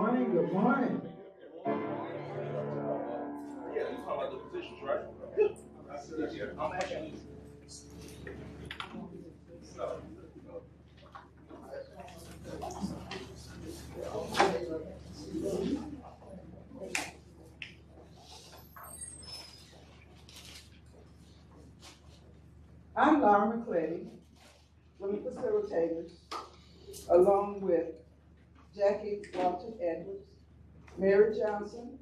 morning, good morning. Yeah, you talk about the positions, right? That's it. I'm actually. I'm Laura McClady, one of the facilitators, along with Jackie Walton Edwards, Mary Johnson,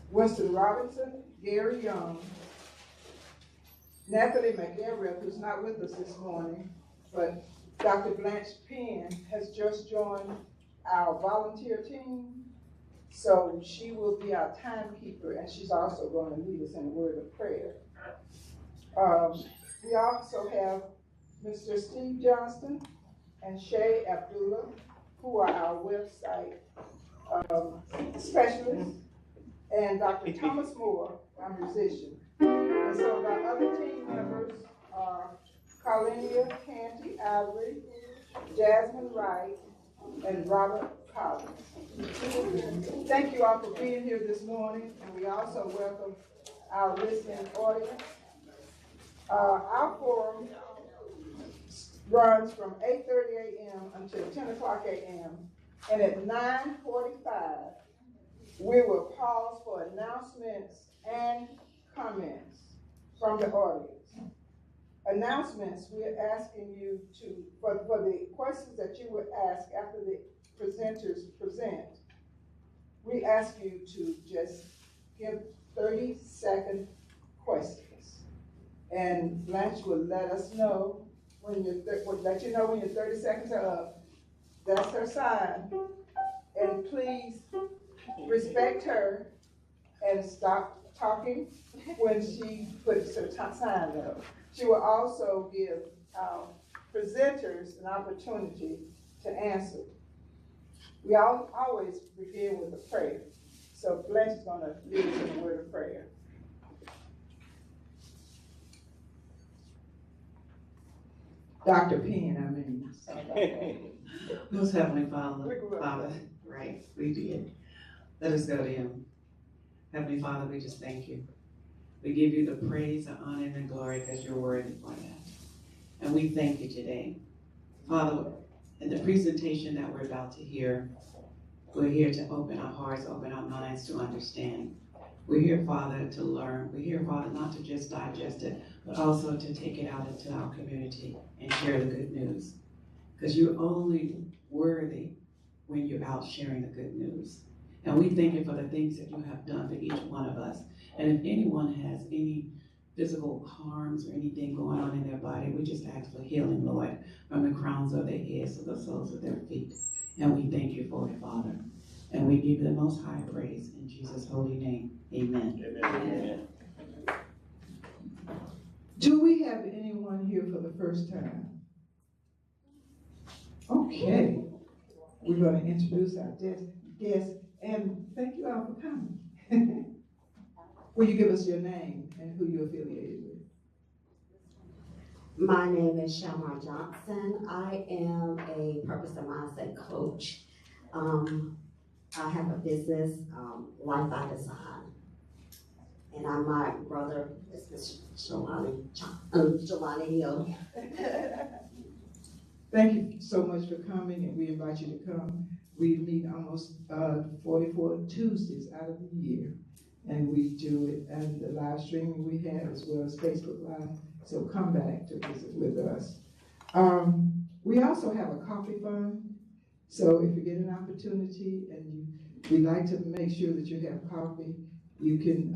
Winston Robinson, Gary Young, Natalie McElrath, who's not with us this morning, but Dr. Blanche Penn has just joined our volunteer team, so she will be our timekeeper, and she's also going to lead us in a word of prayer. We also have Mr. Steve Johnston and Shay Abdullah, who are our website specialists, and Dr. Thomas Moore, our musician. And so our other team members are Carlinia Canty Ivory, Jasmine Wright, and Robert Collins. Thank you all for being here this morning, and we also welcome our listening audience. Our forum runs from 8:30 a.m. until 10 o'clock a.m. And at 9:45, we will pause for announcements and comments from the audience. Announcements, we're asking you to, for the questions that you would ask after the presenters present, we ask you to just give 30-second questions. And Blanche will let us know when will let you know when your 30 seconds are up. That's her sign. And please respect her and stop talking when she puts her sign up. She will also give our presenters an opportunity to answer. We always begin with a prayer. So Blanche is going to lead us in a word of prayer. Dr. Penn, I mean. Most Heavenly Father, right, we did. Let us go to Him. Heavenly Father, we just thank you. We give you the praise, the honor, and the glory because you're worthy for that. And we thank you today. Father, in the presentation that we're about to hear, we're here to open our hearts, open our minds to understand. We're here, Father, to learn. We're here, Father, not to just digest it, but also to take it out into our community and share the good news. Because you're only worthy when you're out sharing the good news. And we thank you for the things that you have done for each one of us. And if anyone has any physical harms or anything going on in their body, we just ask for healing, Lord, from the crowns of their heads to the soles of their feet. And we thank you for it, Father. And we give you the most high praise in Jesus' holy name. Amen. Amen. Do we have anyone here for the first time? Okay. We're going to introduce our guest, and thank you all for coming. Will you give us your name and who you're affiliated with? My name is Shamar Johnson. I am a purpose and mindset coach. I have a business, Life by Design. And I'm my brother, Mr. Jelani Hill. Thank you so much for coming, and we invite you to come. We meet almost 44 Tuesdays out of the year, and we do it, and the live streaming we have as well as Facebook Live, so come back to visit with us. We also have a coffee fund, so if you get an opportunity and we'd like to make sure that you have coffee, you can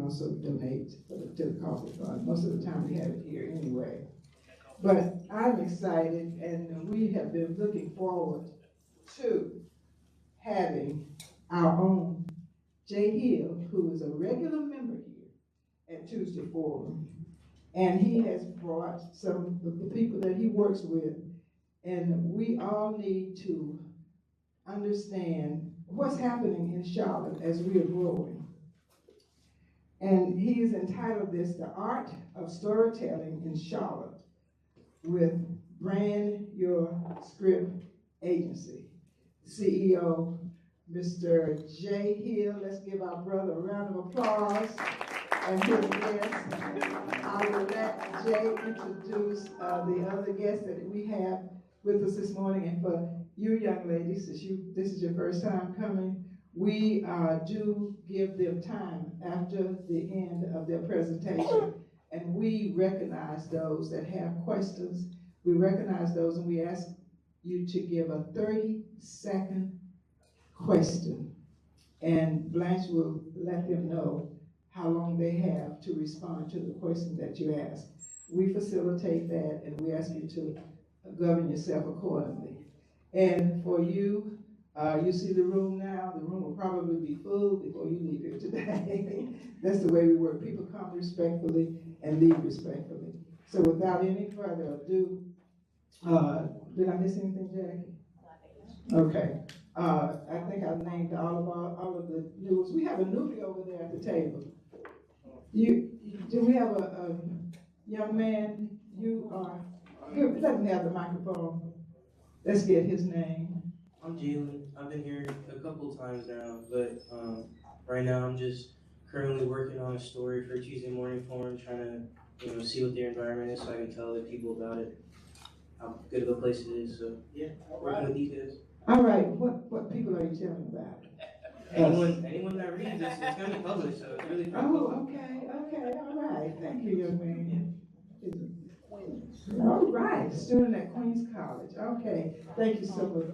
also donate to the coffee fund. Most of the time we have it here anyway. But I'm excited, and we have been looking forward to having our own Jay Hill, who is a regular member here at Tuesday Forum. And he has brought some of the people that he works with, and we all need to understand what's happening in Charlotte as we are growing. And he has entitled this, The Art of Storytelling in Charlotte, with Brand Your Script Agency. CEO, Mr. Jay Hill. Let's give our brother a round of applause. And his guests. I will let Jay introduce the other guests that we have with us this morning. And for you young ladies, since this is your first time coming, we do give them time after the end of their presentation. And we recognize those that have questions. We recognize those and we ask you to give a 30-second question. And Blanche will let them know how long they have to respond to the question that you ask. We facilitate that and we ask you to govern yourself accordingly. And for you, you see the room now. The room will probably be full before you leave here today. That's the way we work. People come respectfully and leave respectfully. So without any further ado, did I miss anything, Jackie? Okay. I think I've named all of the news. We have a newbie over there at the table. Do we have a young man? You are. Here, let me have the microphone. Let's get his name. I'm Jalen. I've been here a couple times now, but right now I'm just currently working on a story for Tuesday Morning Forum, trying to see what their environment is so I can tell the people about it, how good of a place it is. So yeah, working with details. All right. What people are you telling about? Anyone that reads it's gonna be published, so it's really fun. Oh, okay, all right. Thank you, young man. All right, student at Queens College. Okay, thank you so much.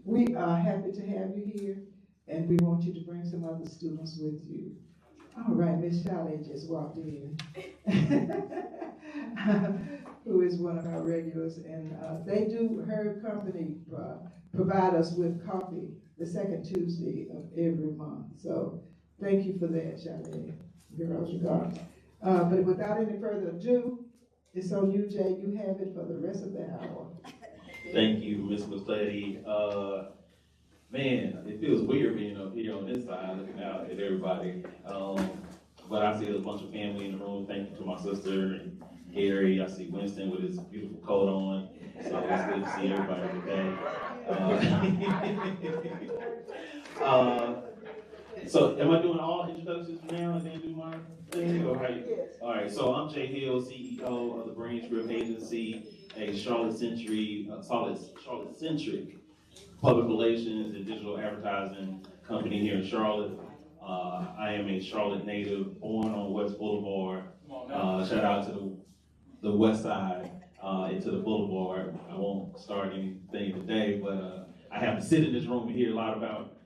We are happy to have you here, and we want you to bring some other students with you. All right, Miss Chalet just walked in, who is one of our regulars, and they do, her company provide us with coffee the second Tuesday of every month. So thank you for that, Chalet. Girls, regards. But without any further ado, it's on you, Jay. You have it for the rest of the hour. Thank you, Ms. Mustetti. Man, it feels weird being up here on this side looking out at everybody. But I see a bunch of family in the room. Thank you to my sister and Gary. I see Winston with his beautiful coat on. So it's good to see everybody today. So am I doing all introductions now and then do my thing? Or how you? Yes. All right, so I'm Jay Hill, CEO of the Brain Script Agency, a Charlotte-centric public relations and digital advertising company here in Charlotte. I am a Charlotte native, born on West Boulevard. Shout out to the West Side and to the Boulevard. I won't start anything today, but I have to sit in this room and hear a lot about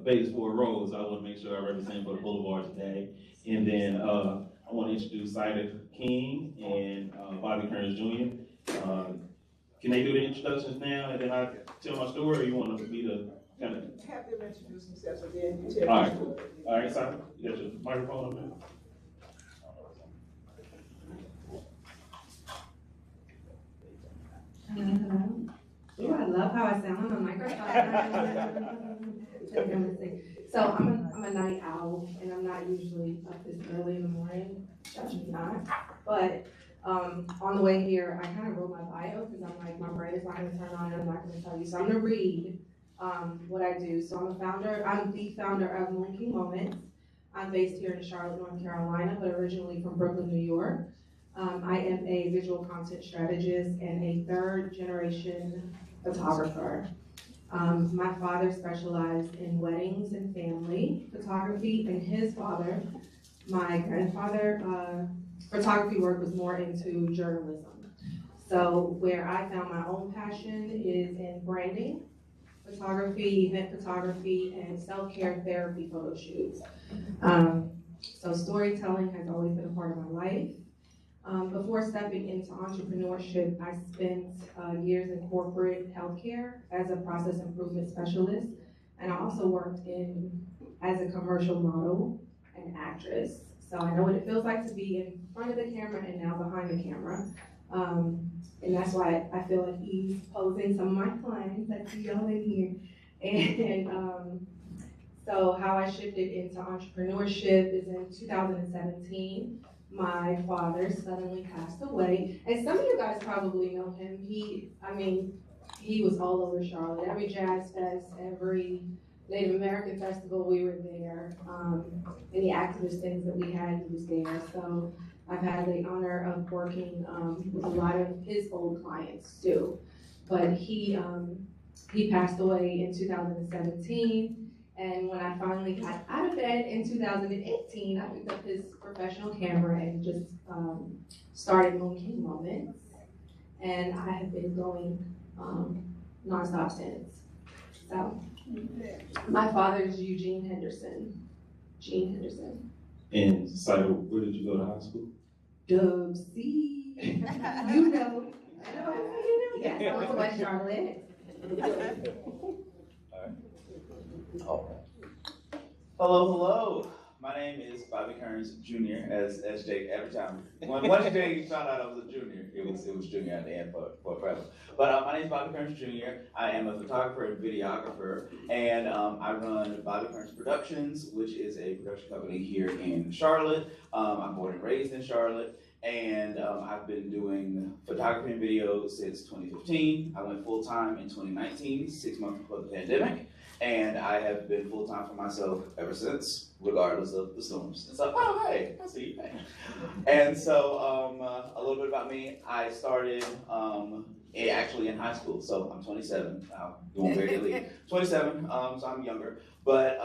Vegas Ford Road, so I want to make sure I represent for the Boulevard today. And then I want to introduce Cider King and Bobby Kearns Jr. Can they do the introductions now and then I tell my story, or you want me to kind of? Have them introduce themselves and then you tell All the right. story. All right, Cider, you got your microphone up there? Ooh, I love how I sound on the microphone. So I'm a night owl, and I'm not usually up this early in the morning. Judge me not. But on the way here, I kind of wrote my bio because I'm like, my brain is not going to turn on, and I'm not going to tell you. So I'm going to read what I do. So I'm the founder of Moon King Moments. I'm based here in Charlotte, North Carolina, but originally from Brooklyn, New York. I am a visual content strategist and a third-generation photographer. My father specialized in weddings and family photography, and his father, my grandfather, photography work was more into journalism. So where I found my own passion is in branding, photography, event photography, and self-care therapy photo shoots. So storytelling has always been a part of my life. Before stepping into entrepreneurship, I spent years in corporate healthcare as a process improvement specialist, and I also worked as a commercial model and actress. So I know what it feels like to be in front of the camera and now behind the camera. And that's why I feel like he's posing some of my clients that see y'all in here. And so how I shifted into entrepreneurship is in 2017. My father suddenly passed away, and some of you guys probably know him. He he was all over Charlotte. Every Jazz Fest, every Native American festival, we were there. Any activist things that we had, he was there. So I've had the honor of working with a lot of his old clients too. But he passed away in 2017. And when I finally got out of bed in 2018, I picked up his professional camera and just started Moon King Moments. And I have been going nonstop since. So, my father is Eugene Henderson. Gene Henderson. And Cider, where did you go to high school? Dub C. You know. Yes, I went to West Charlotte. Hello. My name is Bobby Kearns Jr. as Jake every time. Once Jake found out I was a junior, it was junior at the end for forever. But my name is Bobby Kearns Jr. I am a photographer and videographer, and I run Bobby Kearns Productions, which is a production company here in Charlotte. I'm born and raised in Charlotte, and I've been doing photography and video since 2015. I went full time in 2019, 6 months before the pandemic. And I have been full-time for myself ever since, regardless of the storms. It's like, oh, hey, I see you. And so a little bit about me. I started actually in high school. So I'm 27 now, going very early. 27, so I'm younger. But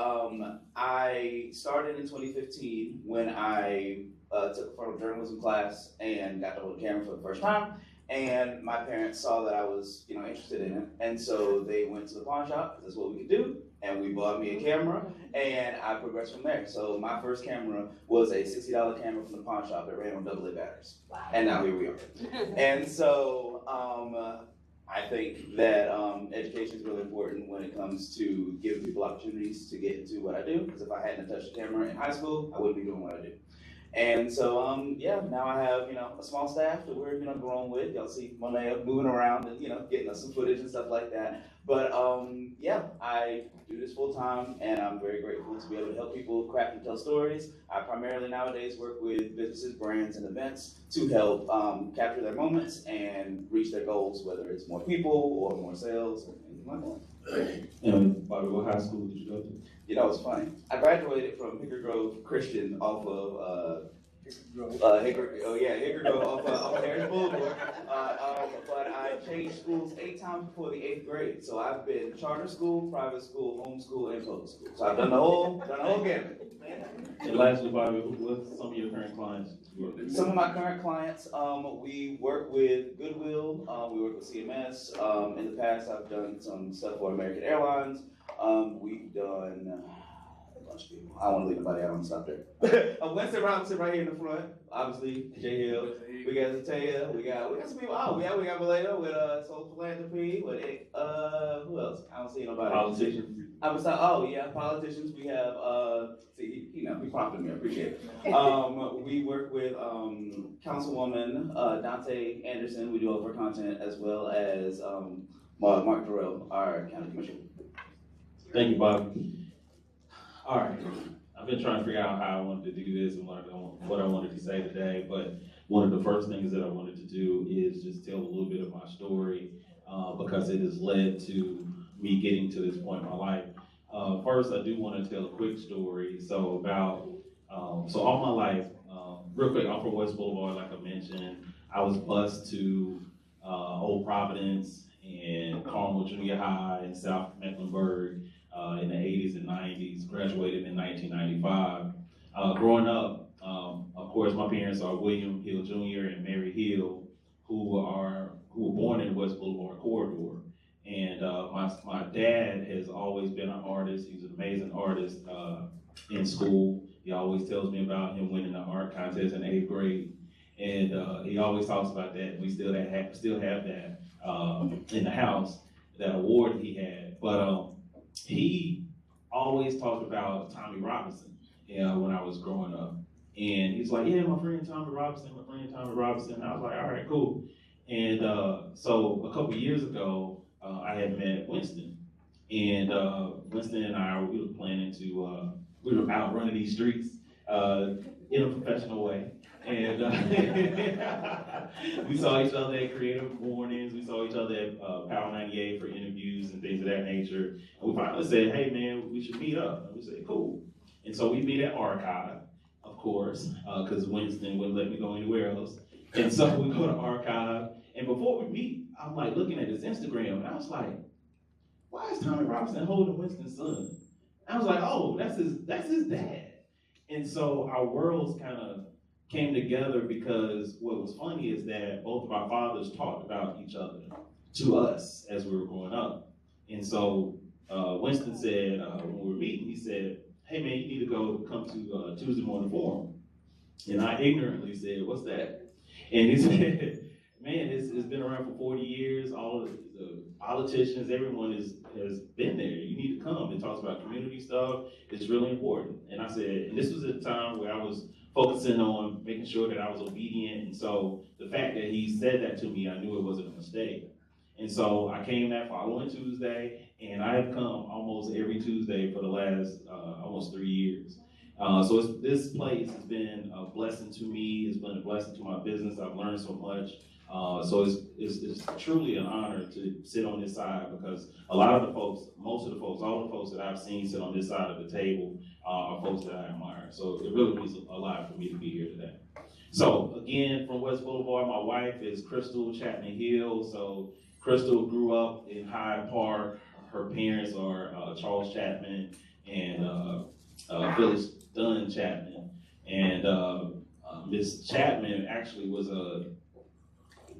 I started in 2015 when I took a photo journalism class and got to hold a camera for the first time. And my parents saw that I was, interested in it, and so they went to the pawn shop, because that's what we could do, and we bought me a camera, and I progressed from there. So my first camera was a $60 camera from the pawn shop that ran on AA batteries, and now here we are. And so I think that education is really important when it comes to giving people opportunities to get into what I do, because if I hadn't touched a camera in high school, I wouldn't be doing what I do. And so, now I have, a small staff that we're, growing with. Y'all see Monet moving around and, getting us some footage and stuff like that. But, I do this full time, and I'm very grateful to be able to help people craft and tell stories. I primarily nowadays work with businesses, brands, and events to help capture their moments and reach their goals, whether it's more people or more sales or anything like that. And Bobby, what high school did you go to? It's funny. I graduated from Hickory Grove Christian off of Hickory Grove off of Harris Boulevard. But I changed schools 8 times before the 8th grade. So I've been charter school, private school, homeschool, and public school. So I've done the whole gamut. And lastly, Bobby, what's some of your current clients? Some of my current clients, we work with Goodwill, we work with CMS. In the past, I've done some stuff for American Airlines. We've done a bunch of people. I don't want to leave nobody out on the stop there. Winston Robinson right here in the front, obviously. Jay Hill. We got Zataya. We got some people. Oh, we got Vallejo with Soul Philanthropy. With who else? I don't see nobody. Politicians. Politicians. We have he prompted me. I appreciate it. We work with Councilwoman Dante Anderson. We do all of her content, as well as Mark Durrell, our county commissioner. Thank you, Bobby. All right, I've been trying to figure out how I wanted to do this and what I wanted to say today, but one of the first things that I wanted to do is just tell a little bit of my story because it has led to me getting to this point in my life. First, I do want to tell a quick story. So all my life, real quick, I'm from West Boulevard, like I mentioned. I was bused to Old Providence and Carmel Junior High in South Mecklenburg in the 80s and 90s, graduated in 1995. Growing up, of course, my parents are William Hill Jr. and Mary Hill, who were born in the West Boulevard corridor. And my dad has always been an artist. He's an amazing artist in school. He always tells me about him winning the art contest in 8th grade. And he always talks about that. We still have that in the house, that award he had. But he always talked about Tommy Robinson when I was growing up. And he's like, yeah, my friend Tommy Robinson. And I was like, all right, cool. And so a couple years ago, I had met Winston. And Winston and we were planning to, we were out running these streets in a professional way. And we saw each other at Creative Mornings. We saw each other at Power 98 for interviews and things of that nature. And we finally said, hey man, we should meet up. And we said, cool. And so we meet at Archive, of course, because Winston wouldn't let me go anywhere else. And so we go to Archive. And before we meet, I'm like looking at his Instagram, and I was like, why is Tommy Robinson holding Winston's son? I was like, oh, that's his dad. And so our worlds kind of came together because what was funny is that both of our fathers talked about each other to us as we were growing up. And so Winston said, when we were meeting, he said, hey man, you need to come to Tuesday Morning Forum. And I ignorantly said, what's that? And he said, man, it's been around for 40 years. All of the politicians, everyone has been there. You need to come. It talks about community stuff. It's really important. And I said, and this was a time where I was focusing on making sure that I was obedient. And so the fact that he said that to me, I knew it wasn't a mistake. And so I came that following Tuesday, and I have come almost every Tuesday for the last almost 3 years. So this place has been a blessing to me. It's been a blessing to my business. I've learned so much. So it's truly an honor to sit on this side, because a lot of the folks, most of the folks, all the folks that I've seen sit on this side of the table are folks that I admire. So it really means a lot for me to be here today. So again, from West Boulevard, my wife is Crystal Chapman Hill. So Crystal grew up in Hyde Park. Her parents are Charles Chapman and Phyllis Dunn Chapman. And Miss Chapman actually was a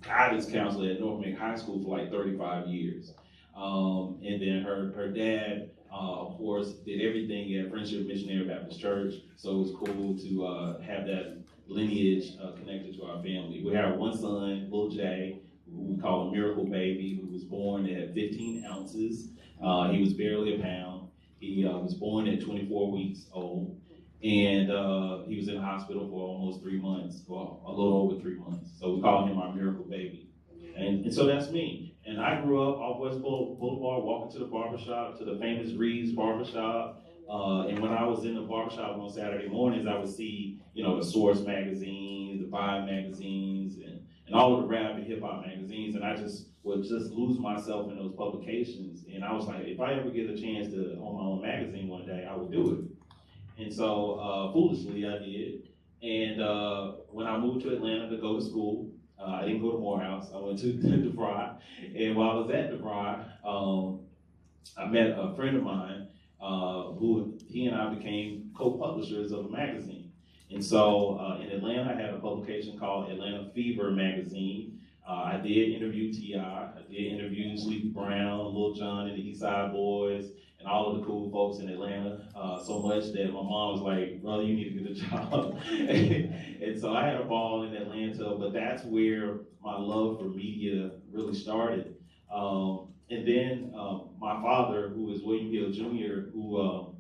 guidance counselor at North Macon High School for like 35 years. And then her dad, of course, did everything at Friendship Missionary Baptist Church. So it was cool to have that lineage connected to our family. We have one son, Lil J, who we call a miracle baby, who was born at 15 ounces. He was barely a pound. He was born at 24 weeks old. And he was in the hospital for almost 3 months, well, a little over 3 months. So we call him our miracle baby. And so that's me. And I grew up off West Boulevard, walking to the barbershop, to the famous Reed's barbershop. And when I was in the barbershop on Saturday mornings, I would see, the Source magazines, the Vibe magazines, and all of the rap and hip hop magazines. And I would lose myself in those publications. And I was like, if I ever get a chance to own my own magazine one day, I would do it. And so, foolishly, I did. And when I moved to Atlanta to go to school, I didn't go to Morehouse. I went to DeVry. And while I was at DeVry, I met a friend of mine who he and I became co-publishers of a magazine. And so in Atlanta, I had a publication called Atlanta Fever magazine. I did interview T.I., I did interview Sleepy Brown, Lil Jon and the East Side Boys, and all of the cool folks in Atlanta, so much that my mom was like, brother, you need to get a job. And so I had a ball in Atlanta, but that's where my love for media really started. And then my father, who is William Hill Jr., who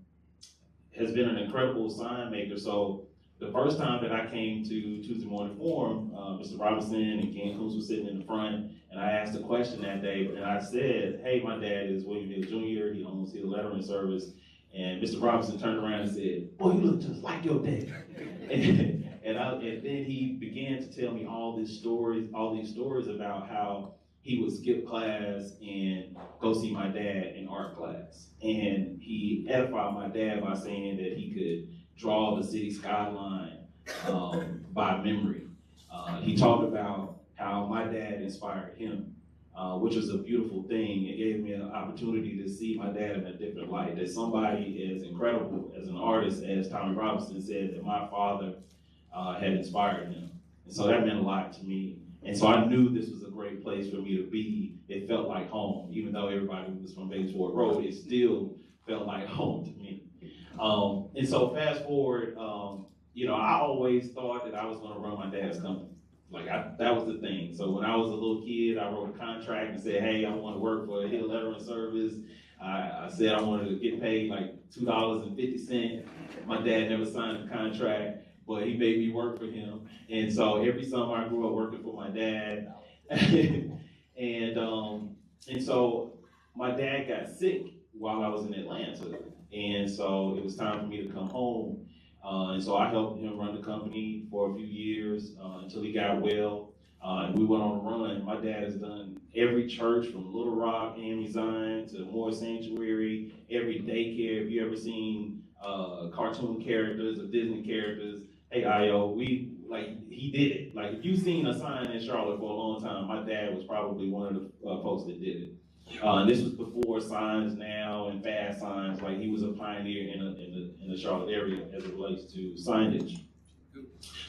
has been an incredible sign maker. So the first time that I came to Tuesday Morning Forum, Mr. Robinson and Ken Coons was sitting in the front, and I asked a question that day, and I said, hey, my dad is William Hill Jr., he owns Hill Lettering Service, and Mr. Robinson turned around and said, boy, you look just like your dad. and then he began to tell me all these stories about how he would skip class and go see my dad in art class. And he edified my dad by saying that he could draw the city skyline by memory. He talked about how my dad inspired him, which was a beautiful thing. It gave me an opportunity to see my dad in a different light, that somebody as incredible as an artist as Tommy Robinson said that my father had inspired him. And so that meant a lot to me. And so I knew this was a great place for me to be. It felt like home. Even though everybody was from Batesford Road, it still felt like home to me. And so fast forward, I always thought that I was gonna run my dad's company. That was the thing. So when I was a little kid, I wrote a contract and said, hey, I wanna work for Hill Lettering Service. I said I wanted to get paid like $2.50. My dad never signed the contract, but he made me work for him. And so every summer I grew up working for my dad. And so my dad got sick while I was in Atlanta. And so it was time for me to come home. And so I helped him run the company for a few years until he got well. And we went on a run. My dad has done every church from Little Rock, Amy Zion to Moore Sanctuary, every daycare. If you ever seen cartoon characters or Disney characters, hey, Io, he did it. Like, if you've seen a sign in Charlotte for a long time, my dad was probably one of the folks that did it. And this was before Signs Now and Fast Signs. Like, he was a pioneer in the Charlotte area as it relates to signage.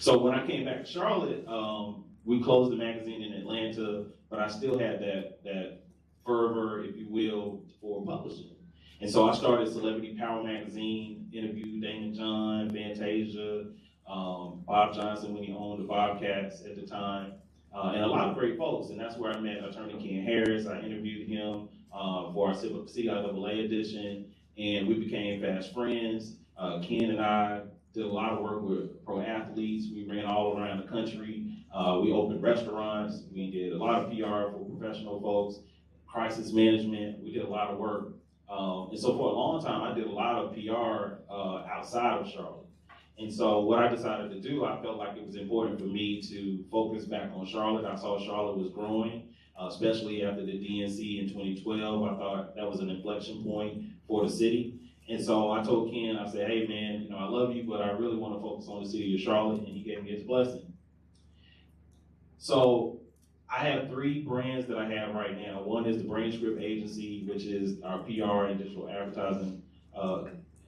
So when I came back to Charlotte, we closed the magazine in Atlanta, but I still had that fervor, if you will, for publishing. And so I started Celebrity Power Magazine, interviewed Damon John, Fantasia, Bob Johnson when he owned the Bobcats at the time, and a lot of great folks. And that's where I met Attorney Ken Harris. I interviewed him for our CIAA edition, and we became fast friends. Ken and I did a lot of work with pro athletes. We ran all around the country. We opened restaurants. We did a lot of PR for professional folks, crisis management. We did a lot of work. And so for a long time, I did a lot of PR outside of Charlotte. And so what I decided to do, I felt like it was important for me to focus back on Charlotte. I saw Charlotte was growing, especially after the DNC in 2012. I thought that was an inflection point for the city. And so I told Ken, I said, hey man, I love you, but I really want to focus on the city of Charlotte, and he gave me his blessing. So I have 3 brands that I have right now. One is the BrainScript Agency, which is our PR and digital advertising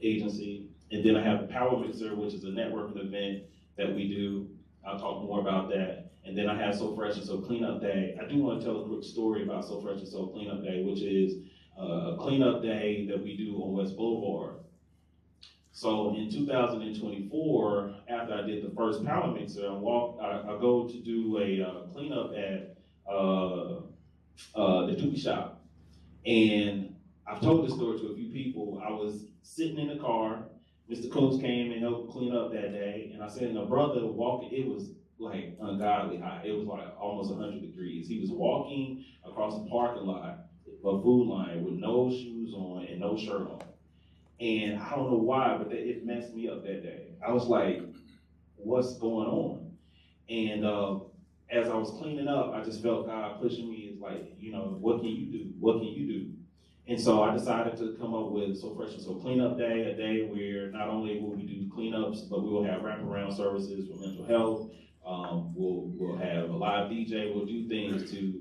agency. And then I have Power Mixer, which is a networking event that we do. I'll talk more about that. And then I have So Fresh and So Cleanup Day. I do want to tell a quick story about So Fresh and So Cleanup Day, which is a cleanup day that we do on West Boulevard. So in 2024, after I did the first Power Mixer, I go to do a cleanup at the Doobie Shop. And I've told this story to a few people. I was sitting in the car. Mr. Coach came and helped clean up that day. And I seen a brother walking. It was like ungodly hot. It was like almost 100 degrees. He was walking across the parking lot, a Food Line, with no shoes on and no shirt on. And I don't know why, but it messed me up that day. I was like, what's going on? And as I was cleaning up, I just felt God pushing me. It's like, what can you do? What can you do? And so I decided to come up with So Fresh and So Cleanup Day, a day where not only will we do cleanups, but we will have wraparound services for mental health. We'll have a live DJ. We'll do things to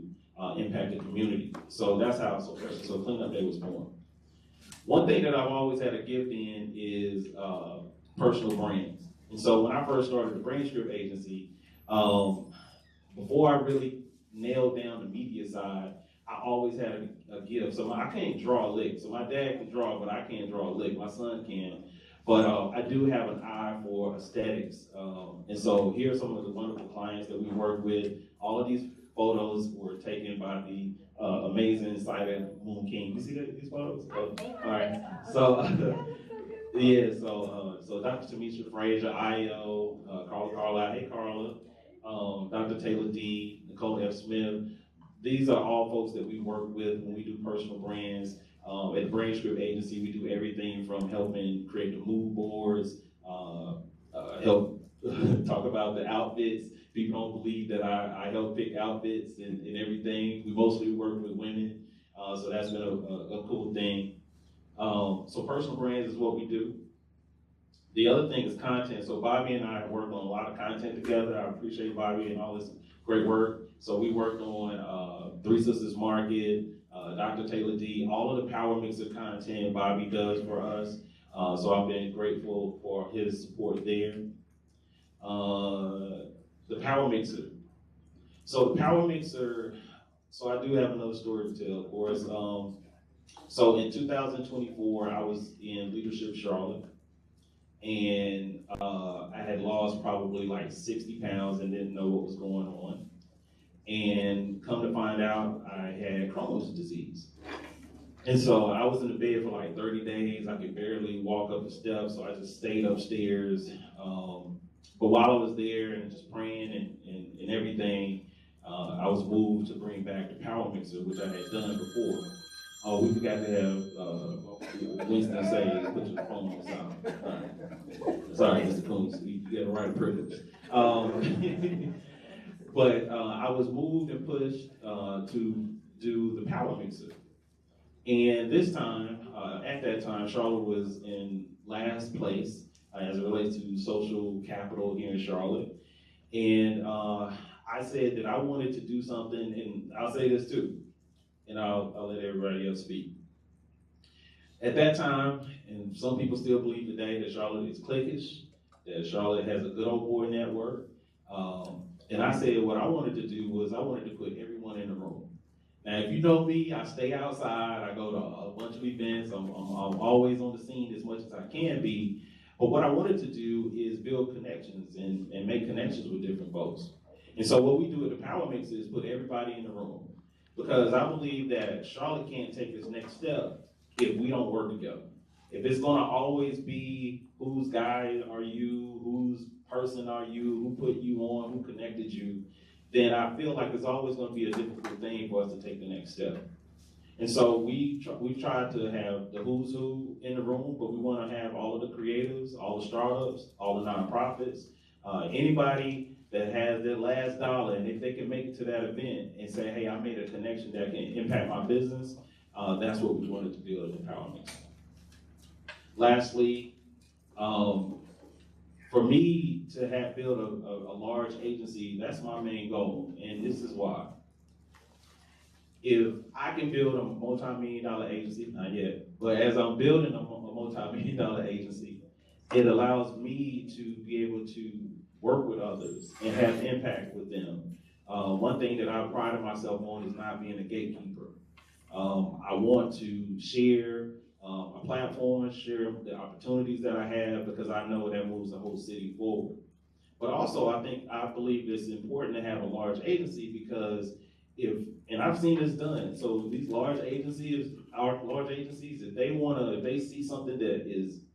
impact the community. So that's how So Fresh and So Cleanup Day was born. One thing that I've always had a gift in is personal brands. And so when I first started the BrainScript Agency, before I really nailed down the media side, I always had a gift. So I can't draw a lick. So my dad can draw, but I can't draw a lick. My son can. But I do have an eye for aesthetics. And so here are some of the wonderful clients that we work with. All of these photos were taken by the amazing Cider Moon King. You see these photos? All right. So, yeah, so Dr. Tamisha Frazier, Io, Carla Carlisle, hey Carla, Dr. Taylor D, Nicole F. Smith. These are all folks that we work with when we do personal brands. At the BrainScript Agency, we do everything from helping create the mood boards, help talk about the outfits. People don't believe that I help pick outfits and everything. We mostly work with women, so that's been a cool thing. So personal brands is what we do. The other thing is content. So Bobby and I have worked on a lot of content together. I appreciate Bobby and all this great work. So we worked on Three Sisters Market, Dr. Taylor D, all of the Power Mixer content Bobby does for us. So I've been grateful for his support there. The Power Mixer. So the Power Mixer, so I do have another story to tell, of course. So in 2024, I was in Leadership Charlotte, and I had lost probably like 60 pounds and didn't know what was going on. And come to find out, I had Crohn's disease. And so I was in the bed for like 30 days. I could barely walk up the steps, so I just stayed upstairs. But while I was there and just praying and everything, I was moved to bring back the Power Mixer, which I had done before. We forgot to have Winston say, put your phone on silent. Sorry, Mr. Coons, you got the right privilege. But I was moved and pushed to do the Power Mixer. And this time, at that time, Charlotte was in last place as it relates to social capital here in Charlotte. And I said that I wanted to do something, and I'll say this too, and I'll let everybody else speak. At that time, and some people still believe today, that Charlotte is cliquish, that Charlotte has a good old boy network. And I said what I wanted to do was I wanted to put everyone in the room. Now, if you know me, I stay outside, I go to a bunch of events, I'm always on the scene as much as I can be. But what I wanted to do is build connections and make connections with different folks. And so what we do at the Power Mix is put everybody in the room. Because I believe that Charlotte can't take this next step if we don't work together. If it's gonna always be whose guy are you, whose person are you, who put you on, who connected you, then I feel like it's always gonna be a difficult thing for us to take the next step. And so we've tried to have the who's who in the room, but we wanna have all of the creatives, all the startups, all the nonprofits, anybody that has their last dollar, and if they can make it to that event and say, hey, I made a connection that can impact my business, that's what we wanted to build at the Power Mix. Lastly, for me to have built a large agency, that's my main goal, and this is why. If I can build a multi-million-dollar agency, not yet, but as I'm building a multi-million-dollar agency, it allows me to be able to work with others and have impact with them. One thing that I pride myself on is not being a gatekeeper. I want to share my platform, share the opportunities that I have, because I know that moves the whole city forward. But also, I believe it's important to have a large agency because and I've seen this done. So these large agencies, if they see something that is,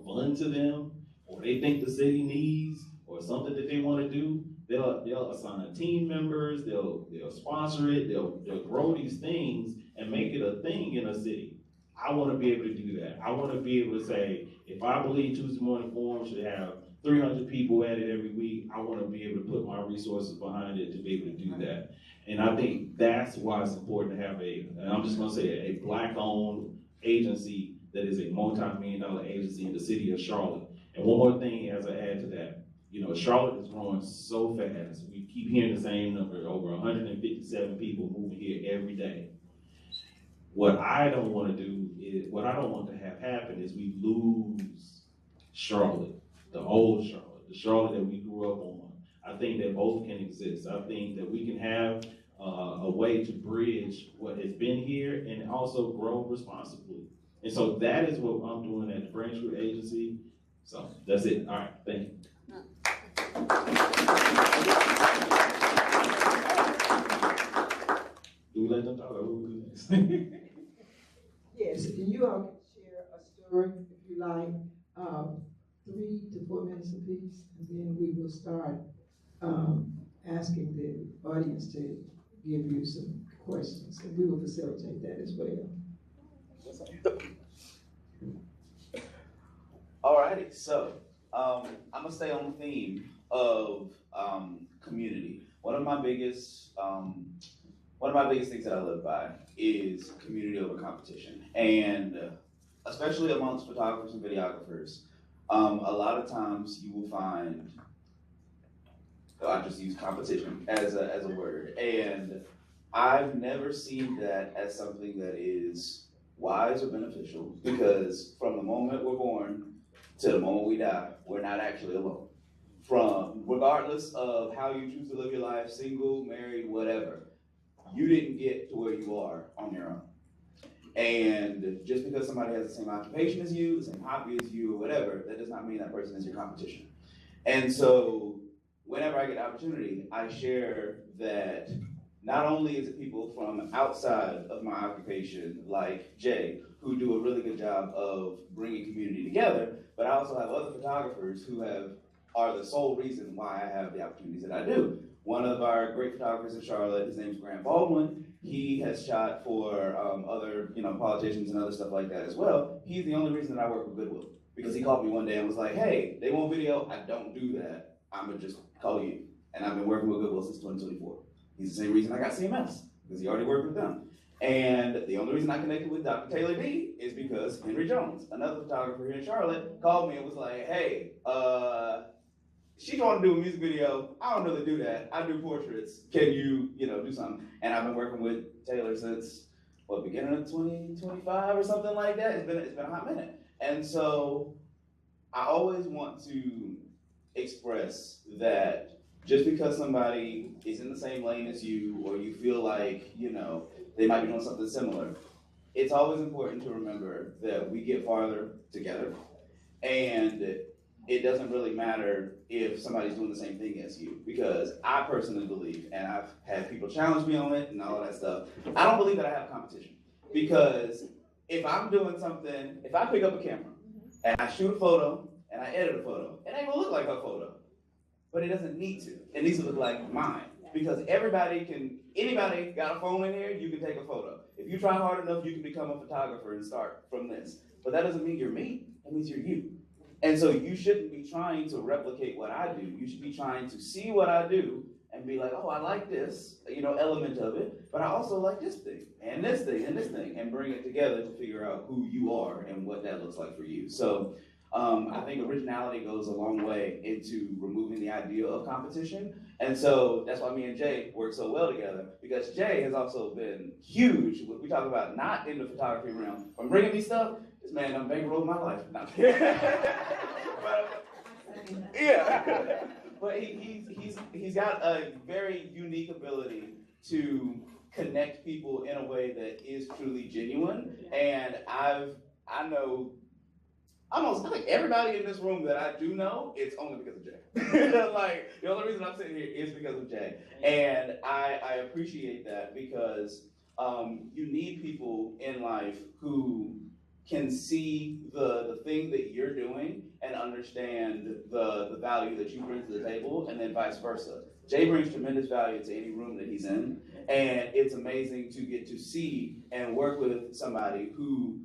fun to them, or they think the city needs, or something that they want to do, they'll assign team members, they'll sponsor it, they'll grow these things and make it a thing in a city. I want to be able to do that. I want to be able to say, if I believe Tuesday Morning Forum should have 300 people at it every week, I want to be able to put my resources behind it to be able to do that. And I think that's why it's important to have and I'm just going to say a Black-owned agency that is a multi-million-dollar agency in the city of Charlotte. And one more thing as I add to that, Charlotte is growing so fast. We keep hearing the same number, over 157 people moving here every day. What I don't want to have happen is we lose Charlotte, the old Charlotte, the Charlotte that we grew up on. I think that both can exist. I think that we can have a way to bridge what has been here and also grow responsibly. And so that is what I'm doing at the Branch Root Agency. So that's it. All right, thank you. Do we let them talk or who will do next? Yes, and you all can share a story if you like, 3 to 4 minutes apiece, and then we will start asking the audience to give you some questions, and we will facilitate that as well. Alrighty, so I'm gonna stay on the theme of community. One of my biggest things that I live by is community over competition, and especially amongst photographers and videographers, a lot of times you will find, I just use competition as a word, and I've never seen that as something that is wise or beneficial, because from the moment we're born to the moment we die, we're not actually alone. Regardless of how you choose to live your life, single, married, whatever, you didn't get to where you are on your own. And just because somebody has the same occupation as you, the same hobby as you, or whatever, that does not mean that person is your competition. And so whenever I get the opportunity, I share that not only is it people from outside of my occupation, like Jay, who do a really good job of bringing community together, but I also have other photographers who are the sole reason why I have the opportunities that I do. One of our great photographers in Charlotte, his name's Grant Baldwin. He has shot for other politicians and other stuff like that as well. He's the only reason that I work with Goodwill. because he called me one day and was like, hey, they want video. I don't do that. I'm gonna just call you. And I've been working with Goodwill since 2024. He's the same reason I got CMS, because he already worked with them. And the only reason I connected with Dr. Taylor D is because Henry Jones, another photographer here in Charlotte, called me and was like, hey, she wanted to do a music video. I don't really do that. I do portraits. Can you, do something? And I've been working with Taylor since, beginning of 2025 or something like that. It's been a hot minute. And so I always want to express that just because somebody is in the same lane as you, or you feel like, they might be doing something similar, it's always important to remember that we get farther together. And it doesn't really matter if somebody's doing the same thing as you, because I personally believe, and I've had people challenge me on it and all that stuff, I don't believe that I have competition. Because if I'm doing something, if I pick up a camera and I shoot a photo and I edit a photo, it ain't gonna look like a photo, but it doesn't need to. It needs to look like mine. Because anybody got a phone in here, you can take a photo. If you try hard enough, you can become a photographer and start from this. But that doesn't mean you're me, it means you're you. And so you shouldn't be trying to replicate what I do. You should be trying to see what I do and be like, oh, I like this, element of it, but I also like this thing, and this thing, and this thing, and bring it together to figure out who you are and what that looks like for you. So I think originality goes a long way into removing the idea of competition. And so that's why me and Jay work so well together, because Jay has also been huge. We talk about not in the photography realm. From bringing me stuff, this man done bankrolled my life. Not yeah. But he's got a very unique ability to connect people in a way that is truly genuine. And I know almost like everybody in this room that I do know, it's only because of Jay. Like, the only reason I'm sitting here is because of Jay. And I appreciate that, because you need people in life who can see the thing that you're doing and understand the value that you bring to the table, and then vice versa. Jay brings tremendous value to any room that he's in, and it's amazing to get to see and work with somebody who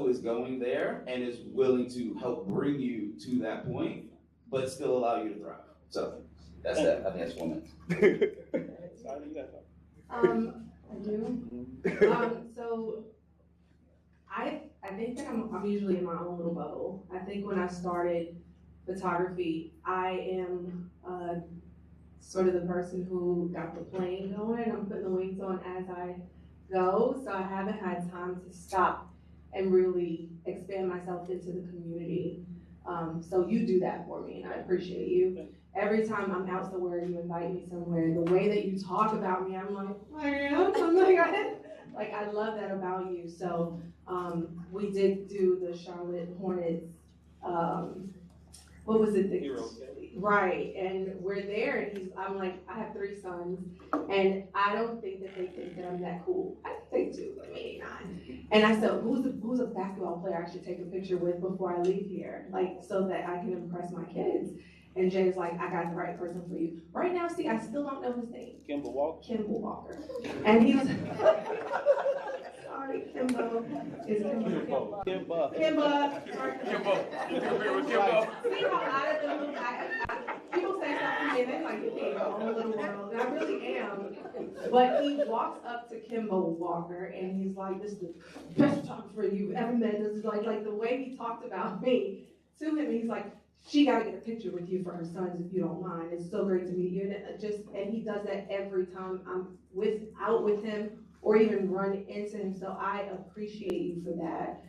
is going there and is willing to help bring you to that point, but still allow you to thrive. So that's that. I think that's 4 minutes. I do. So I think that I'm usually in my own little bubble. I think when I started photography, I am sort of the person who got the plane going. I'm putting the wings on as I go, so I haven't had time to stop and really expand myself into the community. So you do that for me, and I appreciate you. Every time I'm out somewhere, you invite me somewhere, the way that you talk about me, I'm like, I love that about you. So we did do the Charlotte Hornets, what was it? Right, and we're there, and I'm like, I have 3 sons, and I don't think that they think that I'm that cool. I think they do, but maybe not. And I said, who's a basketball player I should take a picture with before I leave here, so that I can impress my kids? And Jay's like, I got the right person for you. Right now, see, I still don't know his name. Kimball Walker. And he's, sorry, Kimbo. Is Kimbo? Kimbo. See how out of the loop people say something and they're like, you're in your own little world. And I really am. But he walks up to Kimbo Walker and he's like, this is the best photographer you've ever met. This is like the way he talked about me to him. He's like, she got to get a picture with you for her sons if you don't mind. It's so great to meet you. And he does that every time I'm out with him or even run into him. So I appreciate you for that.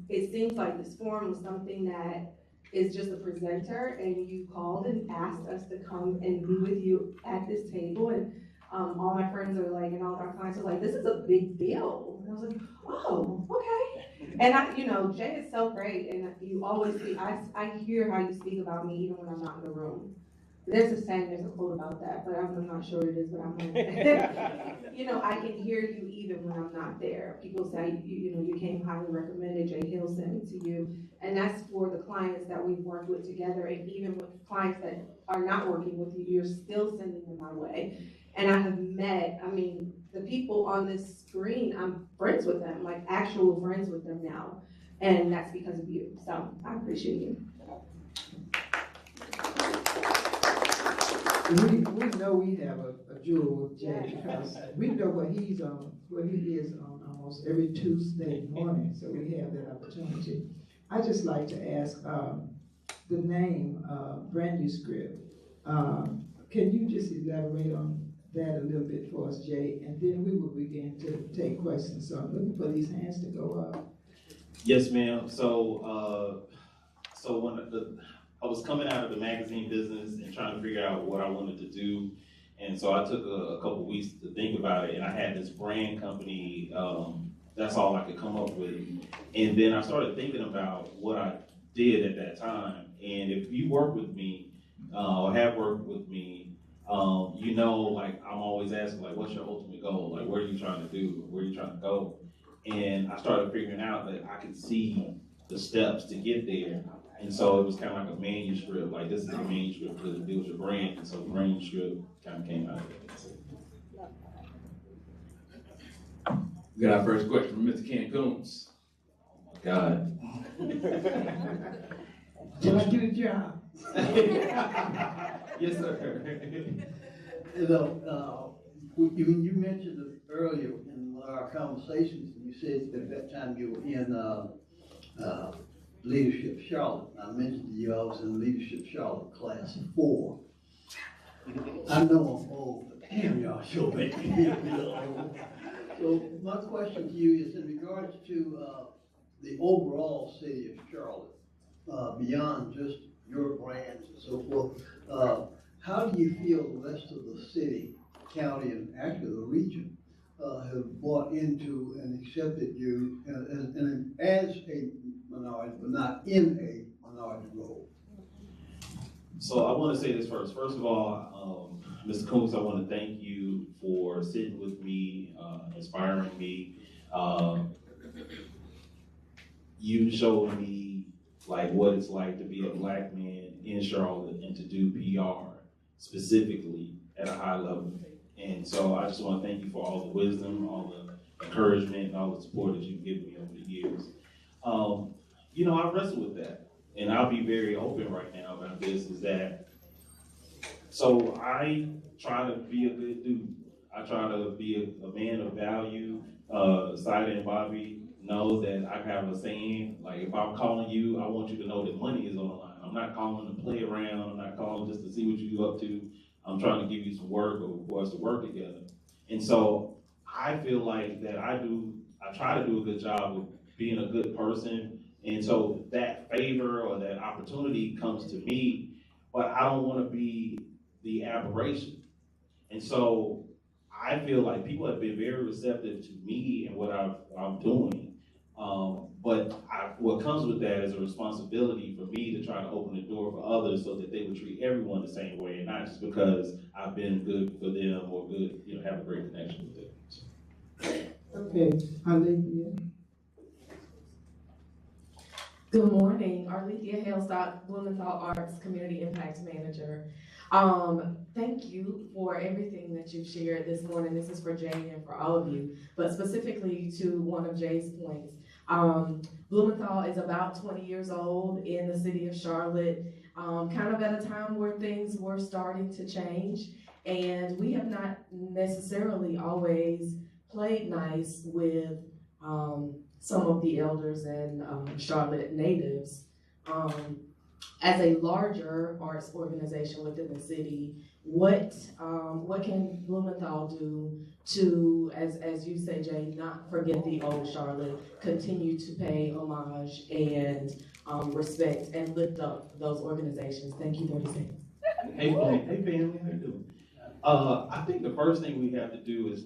It seems like this forum was something that is just a presenter, and you called and asked us to come and be with you at this table. And all my friends are like, and all of our clients are like, this is a big deal. And I was like, oh, okay. And Jay is so great, and you always speak, I hear how you speak about me even when I'm not in the room. There's a quote about that, but I'm not sure what it is, but I'm like, I can hear you even when I'm not there. People say, you came highly recommended, Jay Hill sent me to you. And that's for the clients that we've worked with together, and even with clients that are not working with you, you're still sending them my way. And I have met, the people on this screen, I'm friends with them, like actual friends with them now. And that's because of you, so I appreciate you. We know we have a jewel with Jay because we know what he is on almost every Tuesday morning, so we have that opportunity. I just like to ask the name Manuscript. Can you just elaborate on that a little bit for us, Jay? And then we will begin to take questions. So I'm looking for these hands to go up. Yes, ma'am. So when I was coming out of the magazine business and trying to figure out what I wanted to do. And so I took a couple weeks to think about it, and I had this brand company, that's all I could come up with. And then I started thinking about what I did at that time. And if you work with me, or have worked with me, you know, like I'm always asking, like, what's your ultimate goal? Like, what are you trying to do? Where are you trying to go? And I started figuring out that I could see the steps to get there. And so it was kind of like a manuscript, like this is a manuscript because it deals with brand, and so the manuscript kind of came out of it. We got our first question from Mr. Ken Coons. Oh my God. Did I get a job? Yes, sir. You know, when you mentioned it earlier in one of our conversations, you said that at that time you were in Leadership Charlotte. I mentioned to you I was in Leadership Charlotte class 4. I know I'm old, but damn y'all sure make me feel old. So my question to you is in regards to the overall city of Charlotte, beyond just your brands and so forth, how do you feel the rest of the city, county, and actually the region have bought into and accepted you as a minority, but not in a minority role? So I want to say this first. First of all, Mr. Coons, I want to thank you for sitting with me, inspiring me. You showed me like what it's like to be a Black man in Charlotte and to do PR specifically at a high level. And so I just want to thank you for all the wisdom, all the encouragement, and all the support that you've given me over the years. You know, I wrestle with that, and I'll be very open right now about this, is that, so I try to be a good dude. I try to be a man of value. Saida and Bobby know that I have a saying, like, if I'm calling you, I want you to know that money is on the line. I'm not calling to play around. I'm not calling just to see what you're up to. I'm trying to give you some work or for us to work together. And so I feel like that I try to do a good job of being a good person. And so that favor or that opportunity comes to me, but I don't want to be the aberration. And so I feel like people have been very receptive to me and what I'm doing. But what comes with that is a responsibility for me to try to open the door for others so that they would treat everyone the same way, and not just because I've been good for them or good, you know, have a great connection with them. Okay, Arlethea. Good morning, Arlethea Halestock, Blumenthal Arts Community Impact Manager. Thank you for everything that you've shared this morning. This is for Jay and for all of you, but specifically to one of Jay's points. Blumenthal is about 20 years old in the city of Charlotte, kind of at a time where things were starting to change, and we have not necessarily always played nice with some of the elders and Charlotte natives. As a larger arts organization within the city, what can Blumenthal do to, as you say, Jay, not forget the old Charlotte, continue to pay homage and respect and lift up those organizations? Thank you, 30 seconds. Hey family, how you doing? I think the first thing we have to do is,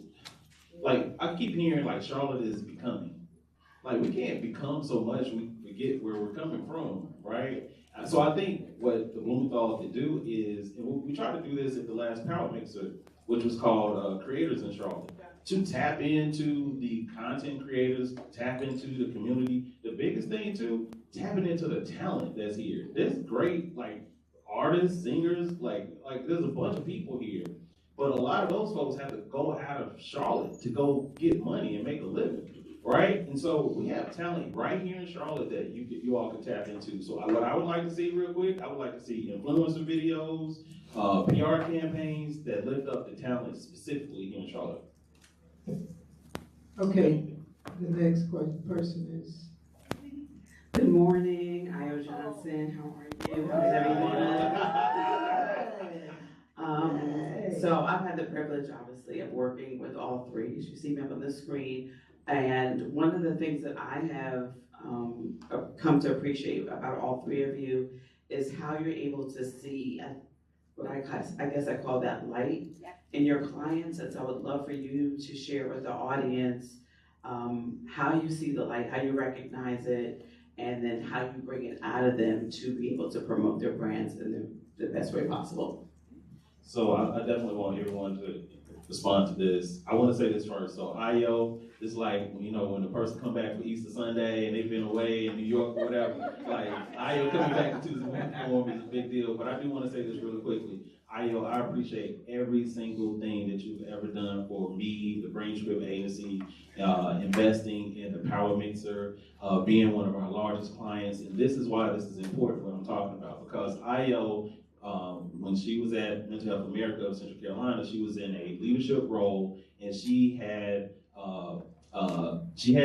like, I keep hearing like Charlotte is becoming. Like, we can't become so much we forget where we're coming from, right? So I think what the Blumenthal could do is, and we tried to do this at the last Power Mixer, which was called Creators in Charlotte, to tap into the content creators, tap into the community. The biggest thing too, tapping into the talent that's here. There's great like artists, singers, like there's a bunch of people here, but a lot of those folks have to go out of Charlotte to go get money and make a living. right? And so we have talent right here in Charlotte that you all can tap into. So what I would like to see real quick, I would like to see influencer videos, PR campaigns that lift up the talent specifically here in Charlotte. Okay, the next person is. Good morning, Io Johnson. How are you? How's everyone? So I've had the privilege, obviously, of working with all three, as you see me up on the screen. And one of the things that I have come to appreciate about all three of you is how you're able to see what I guess I call that light in your clients. And so I would love for you to share with the audience how you see the light, how you recognize it, and then how you bring it out of them to be able to promote their brands in the best way possible. So I definitely want everyone to respond to this. I want to say this first. So IO is like, you know, when the person come back for Easter Sunday and they've been away in New York or whatever, like IO coming back to Tuesday morning form is a big deal. But I do want to say this really quickly. IO, I appreciate every single thing that you've ever done for me, the BrainScript Agency, investing in the Power Mixer, being one of our largest clients. And this is why this is important, what I'm talking about, because IO, when she was at Mental Health America of Central Carolina, she was in a leadership role, and she had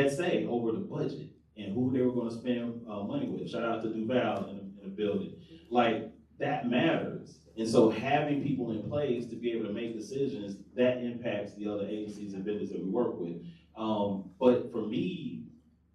say over the budget and who they were going to spend money with. Shout out to Duval in the building. Like, that matters. And so having people in place to be able to make decisions, that impacts the other agencies and vendors that we work with. But for me,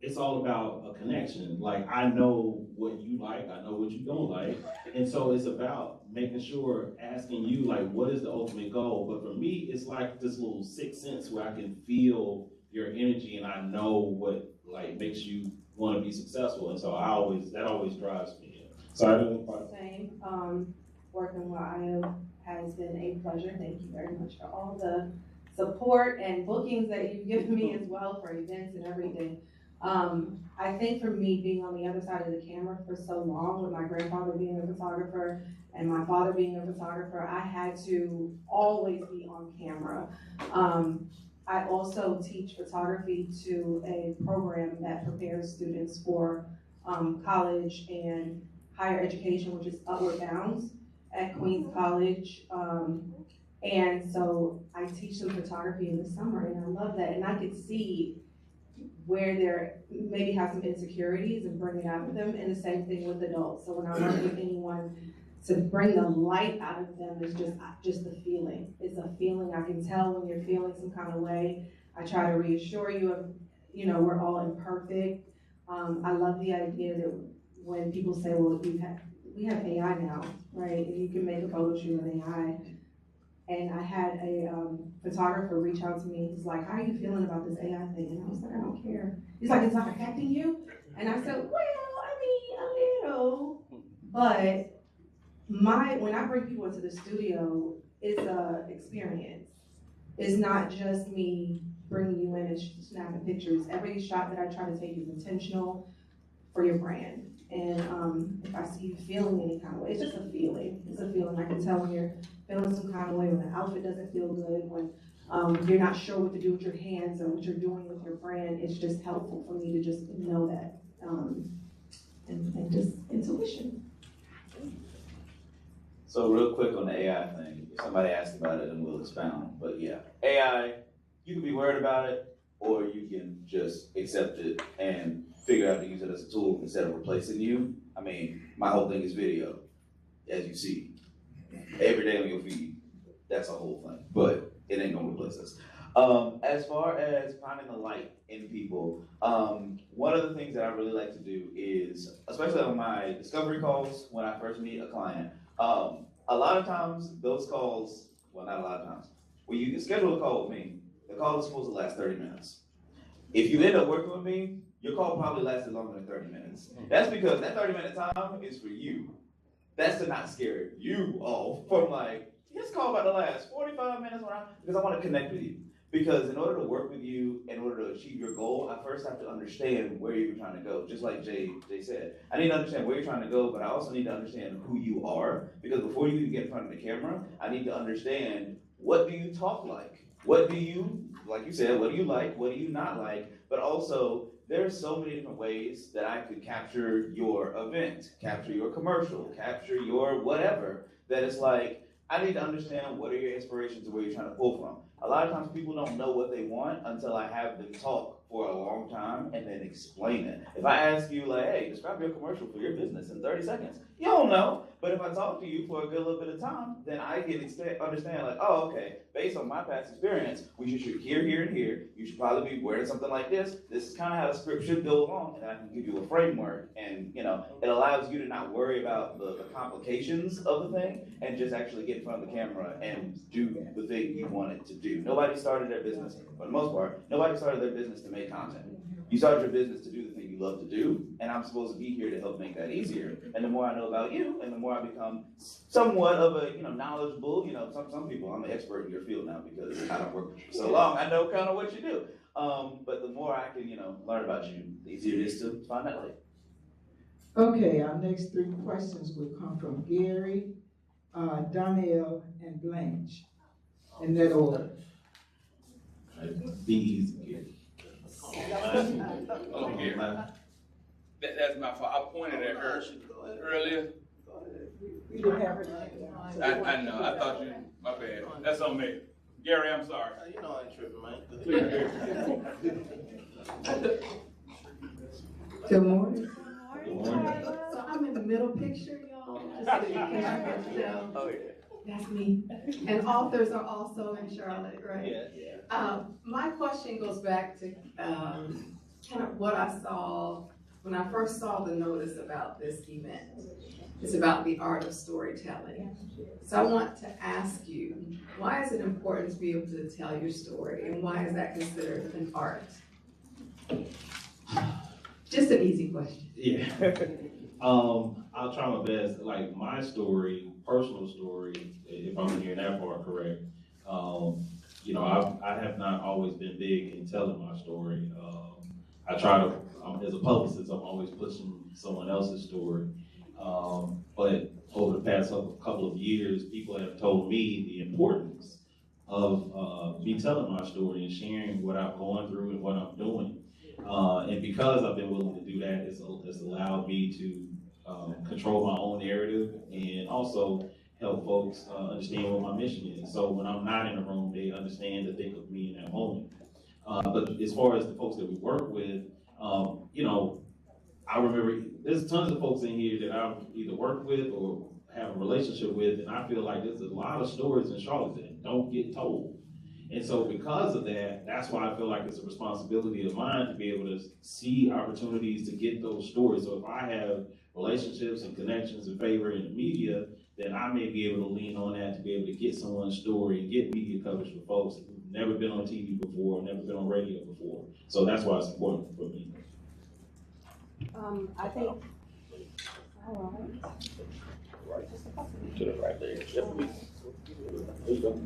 it's all about a connection. Like, I know what you like, I know what you don't like. And so it's about making sure, asking you, like, what is the ultimate goal? But for me, it's like this little sixth sense where I can feel your energy and I know what, like, makes you want to be successful. And so that always drives me. So I don't know. Same. Working with IO has been a pleasure. Thank you very much for all the support and bookings that you've given me as well for events and everything. I think for me, being on the other side of the camera for so long, with my grandfather being a photographer and my father being a photographer, I had to always be on camera. I also teach photography to a program that prepares students for college and higher education, which is Upward Bounds at Queens College. And so I teach them photography in the summer, and I love that. And I could see where they're maybe have some insecurities and bring it out of them, and the same thing with adults. So when I work with anyone, to bring the light out of them is just the feeling. It's a feeling. I can tell when you're feeling some kind of way. I try to reassure you of, you know, we're all imperfect. I love the idea that when people say, well, we have AI now, right? And you can make a photo shoot with AI. And I had a photographer reach out to me. He's like, how are you feeling about this AI thing? And I was like, I don't care. He's like, it's not affecting you? And I said, well, I mean, a little. But when I bring people into the studio, it's a experience. It's not just me bringing you in and snapping pictures. Every shot that I try to take is intentional for your brand. And if I see you feeling any kind of way, it's just a feeling. It's a feeling. I can tell when you're feeling some kind of way, when the outfit doesn't feel good, when you're not sure what to do with your hands or what you're doing with your brand. It's just helpful for me to just know that and just intuition. So real quick on the AI thing, if somebody asked about it, and we'll expound. But yeah, AI, you can be worried about it, or you can just accept it and figure out to use it as a tool instead of replacing you. I mean, my whole thing is video, as you see. Every day on your feed, that's a whole thing, but it ain't gonna replace us. As far as finding the light in people, one of the things that I really like to do is, especially on my discovery calls, when I first meet a client, a lot of times those calls, well, not a lot of times, when you schedule a call with me, the call is supposed to last 30 minutes. If you end up working with me, your call probably lasted longer than 30 minutes. That's because that 30-minute time is for you. That's to not scare you off from like, this call about to last 45 minutes because I want to connect with you. Because in order to work with you, in order to achieve your goal, I first have to understand where you're trying to go. Just like Jay said, I need to understand where you're trying to go, but I also need to understand who you are. Because before you even get in front of the camera, I need to understand, what do you talk like? what do you, like you said, what do you like, what do you not like, but also there's so many different ways that I could capture your event, capture your commercial, capture your whatever, that it's like, I need to understand what are your inspirations and where you're trying to pull from. A lot of times people don't know what they want until I have them talk for a long time and then explain it. If I ask you like, hey, describe your commercial for your business in 30 seconds, you don't know. But if I talk to you for a good little bit of time, then I can understand like, oh, okay, based on my past experience, we should shoot here, here, and here. You should probably be wearing something like this. This is kind of how the script should go along, and I can give you a framework. And you know, it allows you to not worry about the complications of the thing and just actually get in front of the camera and do the thing you want it to do. Nobody started their business, for the most part, nobody started their business to make content. You started your business to do the thing you love to do, and I'm supposed to be here to help make that easier. And the more I know about you, and the more I become somewhat of a, knowledgeable, some people, I'm an expert in your field now because I don't work with you for so long, I know kind of what you do. But the more I can, learn about you, the easier it is to find out later. Okay, our next 3 questions will come from Gary, Donnell, and Blanche, in that order. Be easy, Gary. Okay. That's my fault. I pointed at her earlier. We didn't have it. I know. I thought you. My bad. That's on me. Gary, I'm sorry. You know I ain't tripping, man. Please, Gary. Good morning. Good morning. So I'm in the middle picture, y'all, just so you can tell. Oh, yeah. That's me. And authors are also in Charlotte, right? Yeah. My question goes back to kind of what I saw when I first saw the notice about this event. It's about the art of storytelling. So I want to ask you, why is it important to be able to tell your story, and why is that considered an art? Just an easy question. Yeah. I'll try my best. Like my story, personal story, if I'm hearing that part correct, I have not always been big in telling my story. I try to, as a publicist, I'm always pushing someone else's story. But over the past couple of years, people have told me the importance of me telling my story and sharing what I'm going through and what I'm doing. And because I've been willing to do that, it's allowed me to control my own narrative and also help folks understand what my mission is. So when I'm not in the room, they understand to think of me in that moment. But as far as the folks that we work with, I remember there's tons of folks in here that I've either worked with or have a relationship with, and I feel like there's a lot of stories in Charlotte that don't get told. And so because of that, that's why I feel like it's a responsibility of mine to be able to see opportunities to get those stories. So if I have relationships and connections and favor in the media, then I may be able to lean on that to be able to get someone's story and get media coverage for folks who've never been on TV before, never been on radio before. So that's why it's important for me. I think, To the right there.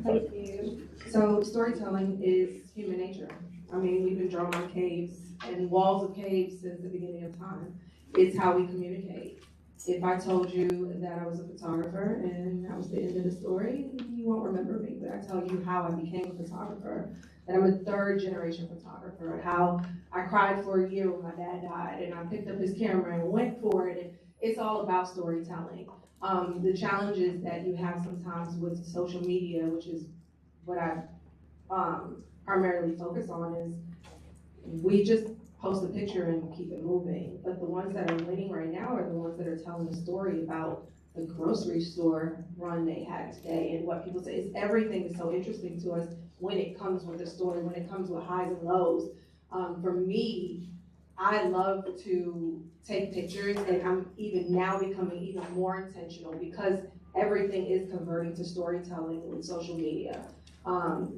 Thank you. So storytelling is human nature. I mean, we've been drawn on caves and walls of caves since the beginning of time. It's how we communicate. If I told you that I was a photographer and that was the end of the story, you won't remember me, but I tell you how I became a photographer, that I'm a 3rd generation photographer, how I cried for a year when my dad died and I picked up his camera and went for it. And it's all about storytelling. The challenges that you have sometimes with social media, which is what I primarily focus on, is we just post a picture and keep it moving. But the ones that are winning right now are the ones that are telling the story about the grocery store run they had today and what people say. Is everything is so interesting to us when it comes with a story, when it comes with highs and lows. For me, I love to take pictures, and I'm even now becoming even more intentional because everything is converting to storytelling with social media.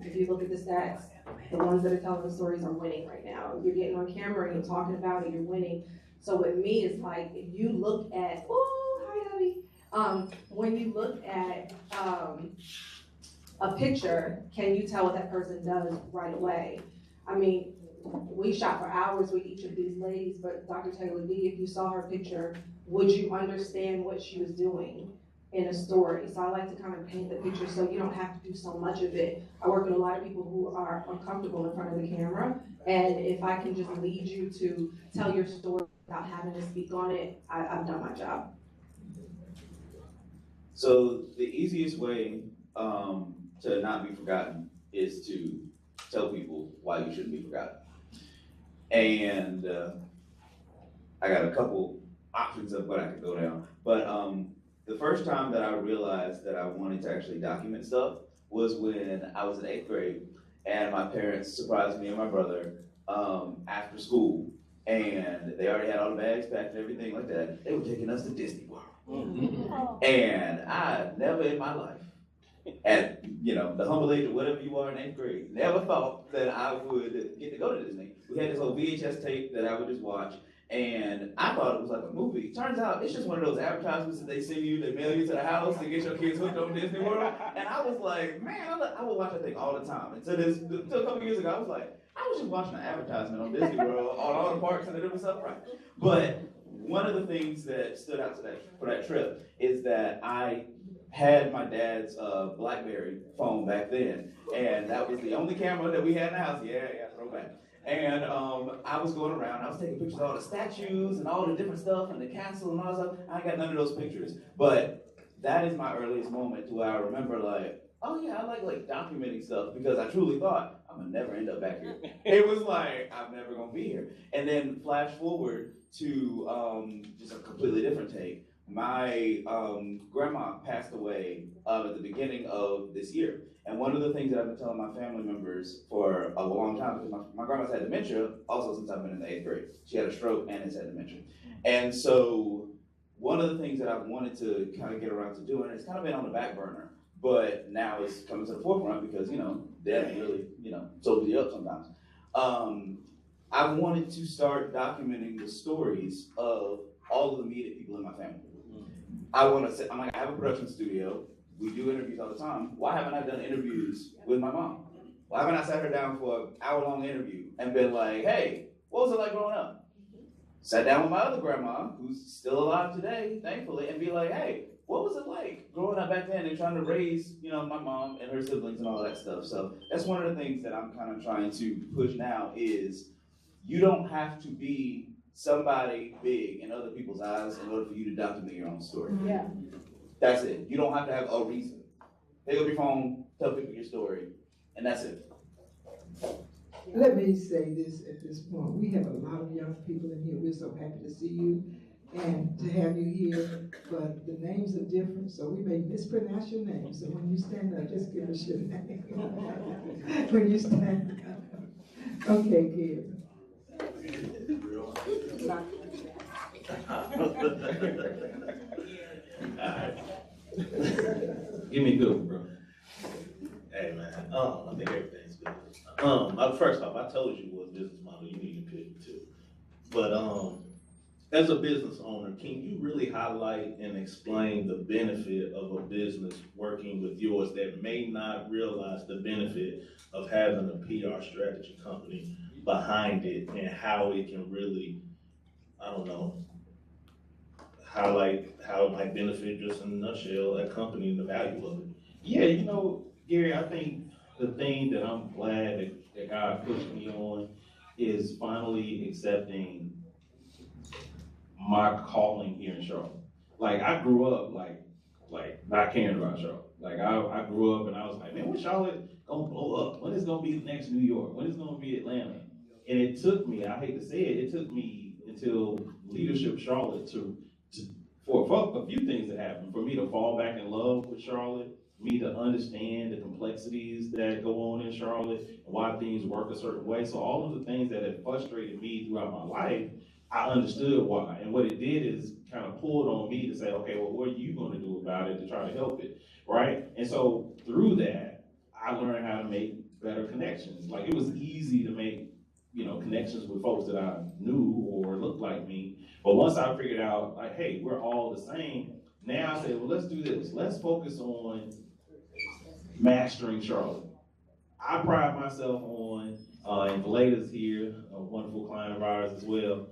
If you look at the stats, the ones that are telling the stories are winning right now. You're getting on camera and you're talking about it, you're winning. So with me, it's like, if you look at, oh, hi, Abby. When you look at a picture, can you tell what that person does right away? I mean, we shot for hours with each of these ladies, but Dr. Taylor Lee, if you saw her picture, would you understand what she was doing? in a story. So I like to kind of paint the picture so you don't have to do so much of it. I work with a lot of people who are uncomfortable in front of the camera, and if I can just lead you to tell your story without having to speak on it, I've done my job. So the easiest way to not be forgotten is to tell people why you shouldn't be forgotten. And I got a couple options of what I could go down. But the first time that I realized that I wanted to actually document stuff was when I was in 8th grade and my parents surprised me and my brother after school. And they already had all the bags packed and everything like that. They were taking us to Disney World. And I never in my life, at the humble age of whatever you are in 8th grade, never thought that I would get to go to Disney. We had this whole VHS tape that I would just watch, and I thought it was like a movie. Turns out it's just one of those advertisements that they send you, they mail you to the house to get your kids hooked on Disney World. And I was like, man, I would watch that thing all the time. Until a couple years ago, I was like, I was just watching an advertisement on Disney World on all the parks and it was stuff right. But one of the things that stood out for that trip is that I had my dad's BlackBerry phone back then, and that was the only camera that we had in the house. Yeah, throwback. And I was going around, I was taking pictures of all the statues and all the different stuff and the castle and all that stuff. I got none of those pictures, but that is my earliest moment to where I remember like, oh yeah, I like documenting stuff because I truly thought I'm gonna never end up back here. It was like, I'm never gonna be here. And then flash forward to just a completely different take. My grandma passed away at the beginning of this year. And one of the things that I've been telling my family members for a long time, because my grandma's had dementia also since I've been in the 8th grade. She had a stroke and has had dementia. And so one of the things that I've wanted to kind of get around to doing, it's kind of been on the back burner, but now it's coming to the forefront because, death really, sobers you up sometimes. I wanted to start documenting the stories of all of the immediate people in my family. I have a production studio. We do interviews all the time. Why haven't I done interviews with my mom? Why haven't I sat her down for an hour-long interview and been like, hey, what was it like growing up? Sat down with my other grandma, who's still alive today, thankfully, and be like, hey, what was it like growing up back then and trying to raise, my mom and her siblings and all that stuff? So that's one of the things that I'm kind of trying to push now is you don't have to be somebody big in other people's eyes in order for you to document your own story. Yeah. That's it. You don't have to have a reason. Pick up your phone, tell people your story, and that's it. Let me say this at this point. We have a lot of young people in here. We're so happy to see you and to have you here, but the names are different, so we may mispronounce your name. So when you stand up, just give us your name. When you stand up. Okay, kid. Give me a good one, bro. Hey man, I think everything's good. First off, I told you what business model you need to pick too. But as a business owner, can you really highlight and explain the benefit of a business working with yours that may not realize the benefit of having a PR strategy company behind it and how it can really, highlight how it might benefit just in a nutshell that company and the value of it? Yeah, Gary, I think the thing that I'm glad that God pushed me on is finally accepting my calling here in Charlotte. Like I grew up like not caring about Charlotte. Like I grew up and I was like, man, when Charlotte gonna blow up? When is gonna be the next New York? When is gonna be Atlanta? And it took me, I hate to say it took me until Leadership Charlotte for a few things that happened. For me to fall back in love with Charlotte, me to understand the complexities that go on in Charlotte and why things work a certain way. So all of the things that had frustrated me throughout my life, I understood why. And what it did is kind of pulled on me to say, okay, well, what are you going to do about it to try to help it, right? And so through that, I learned how to make better connections. Like it was easy to make, connections with folks that I knew or looked like me. But once I figured out, like, hey, we're all the same, now I say, well, let's do this. Let's focus on mastering Charlotte. I pride myself on, and Valeta's here, a wonderful client of ours as well,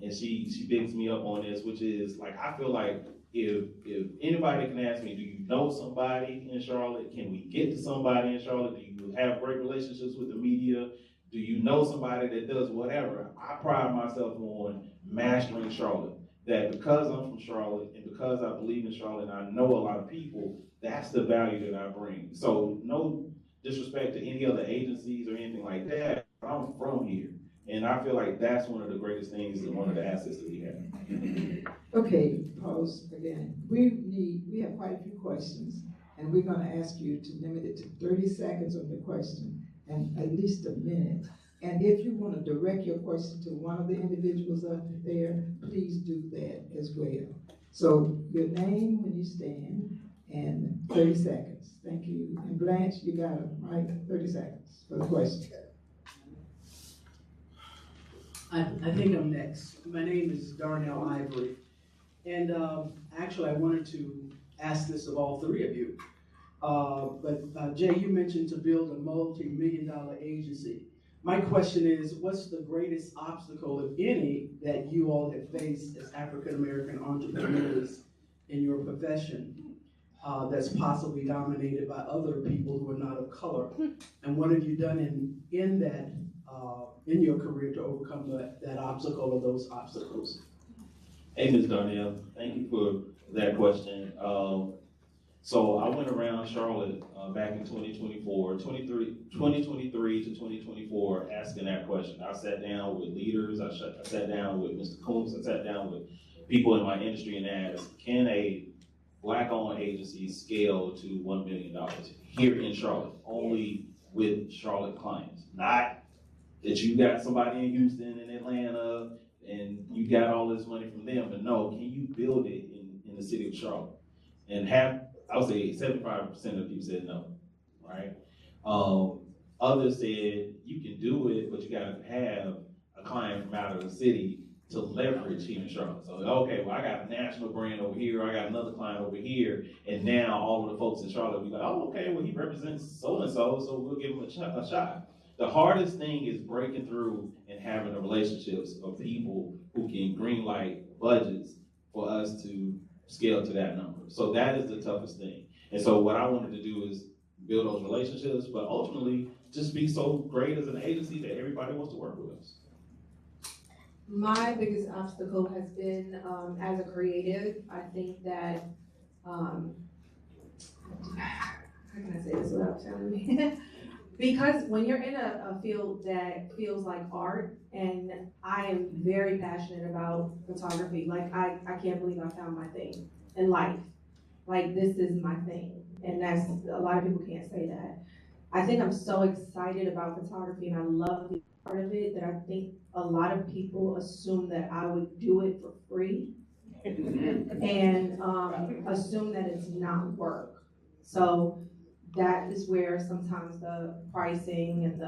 and she bigs me up on this, which is like, I feel like if anybody can ask me, do you know somebody in Charlotte? Can we get to somebody in Charlotte? Do you have great relationships with the media? Do you know somebody that does whatever? I pride myself on mastering Charlotte. That because I'm from Charlotte and because I believe in Charlotte and I know a lot of people, that's the value that I bring. So no disrespect to any other agencies or anything like that. I'm from here. And I feel like that's one of the greatest things and one of the assets that we have. Okay, pause again. We have quite a few questions, and we're gonna ask you to limit it to 30 seconds on your question and at least a minute. And if you wanna direct your question to one of the individuals up there, please do that as well. So your name when you stand and 30 seconds. Thank you. And Blanche, you got it, right? 30 seconds for the question. I think I'm next. My name is Darnell Ivory. And actually, I wanted to ask this of all three of you. But Jay, you mentioned to build a multi-million-dollar agency. My question is, what's the greatest obstacle, if any, that you all have faced as African-American entrepreneurs in your profession that's possibly dominated by other people who are not of color? And what have you done in that in your career to overcome that obstacle or those obstacles? Hey, Ms. Darnell, thank you for that question. So I went around Charlotte back in 2023 to 2024 asking that question. I sat down with leaders, I sat down with Mr. Coombs, I sat down with people in my industry and asked, can a Black-owned agency scale to $1 million here in Charlotte, only with Charlotte clients? Not that you got somebody in Houston and Atlanta and you got all this money from them, but no, can you build it in the city of Charlotte? And I would say 75% of people said no, right? Others said you can do it, but you gotta have a client from out of the city to leverage here in Charlotte. So, okay, well, I got a national brand over here, I got another client over here, and now all of the folks in Charlotte be like, oh, okay, well, he represents so-and-so, so we'll give him a shot. The hardest thing is breaking through and having the relationships of people who can greenlight budgets for us to scale to that number. So that is the toughest thing. And so what I wanted to do is build those relationships, but ultimately just be so great as an agency that everybody wants to work with us. My biggest obstacle has been, as a creative, I think that, how can I say this without telling me? Because when you're in a field that feels like art, and I am very passionate about photography, like I can't believe I found my thing in life. Like this is my thing, and that's, a lot of people can't say that. I think I'm so excited about photography and I love the part of it that I think a lot of people assume that I would do it for free and assume that it's not work. So that is where sometimes the pricing and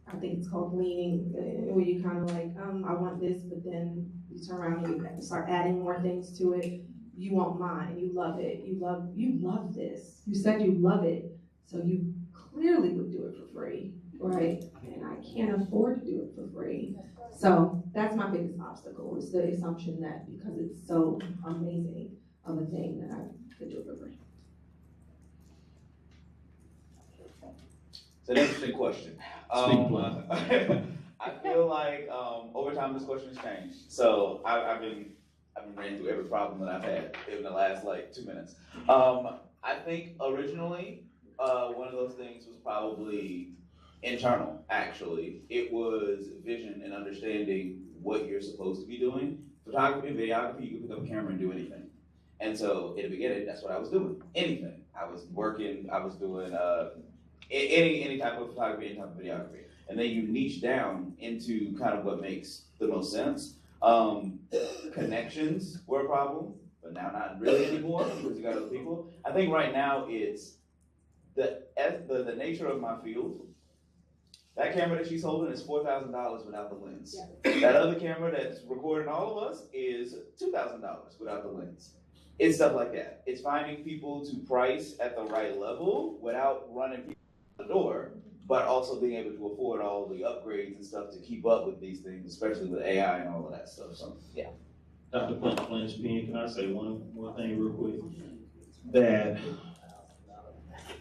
I think it's called leaning, where you kind of like, I want this, but then you turn around and you start adding more things to it. You want mine, you love it, you love this. You said you love it, so you clearly would do it for free, right? And I can't afford to do it for free. So that's my biggest obstacle, is the assumption that because it's so amazing of a thing that I could do it for free. It's an interesting question. I feel like over time this question has changed. So I've been running through every problem that I've had in the last like 2 minutes. I think originally one of those things was probably internal. Actually, it was vision and understanding what you're supposed to be doing. Photography and videography, you can pick up a camera and do anything. And so in the beginning, that's what I was doing. Anything. I was working. I was doing any type of photography, any type of videography. And then you niche down into kind of what makes the most sense. Connections were a problem, but now not really anymore because you got other people. I think right now it's the nature of my field. That camera that she's holding is $4,000 without the lens. Yeah. That other camera that's recording all of us is $2,000 without the lens. It's stuff like that. It's finding people to price at the right level without running people out the door, but also being able to afford all the upgrades and stuff to keep up with these things, especially with AI and all of that stuff. So, yeah. Dr. Flinchpin, can I say one more thing real quick? That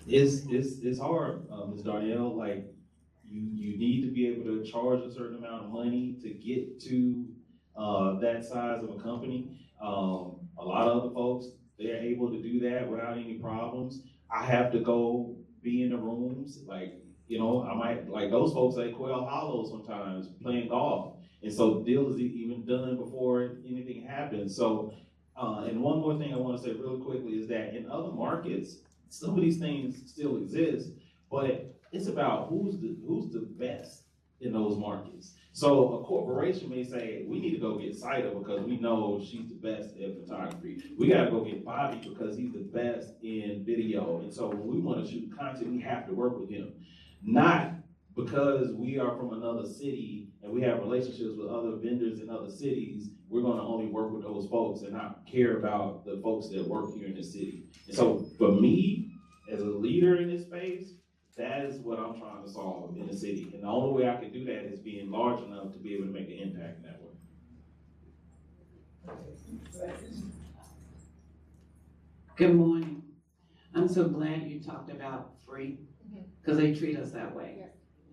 it's hard, Ms. Darnell, like, you need to be able to charge a certain amount of money to get to, that size of a company. A lot of other folks, they're able to do that without any problems. I have to go be in the rooms, like, you know, I might, like those folks at Quail Hollow sometimes playing golf. And so deal is even done before anything happens. So, and one more thing I want to say really quickly is that in other markets, some of these things still exist, but it's about who's the best in those markets. So a corporation may say, we need to go get Saida because we know she's the best at photography. We gotta go get Bobby because he's the best in video. And so when we wanna shoot content, we have to work with him. Not because we are from another city and we have relationships with other vendors in other cities, we're gonna only work with those folks and not care about the folks that work here in the city. And so for me, as a leader in this space, that is what I'm trying to solve in the city. And the only way I can do that is being large enough to be able to make an impact in that way. Good morning. I'm so glad you talked about free, because they treat us that way.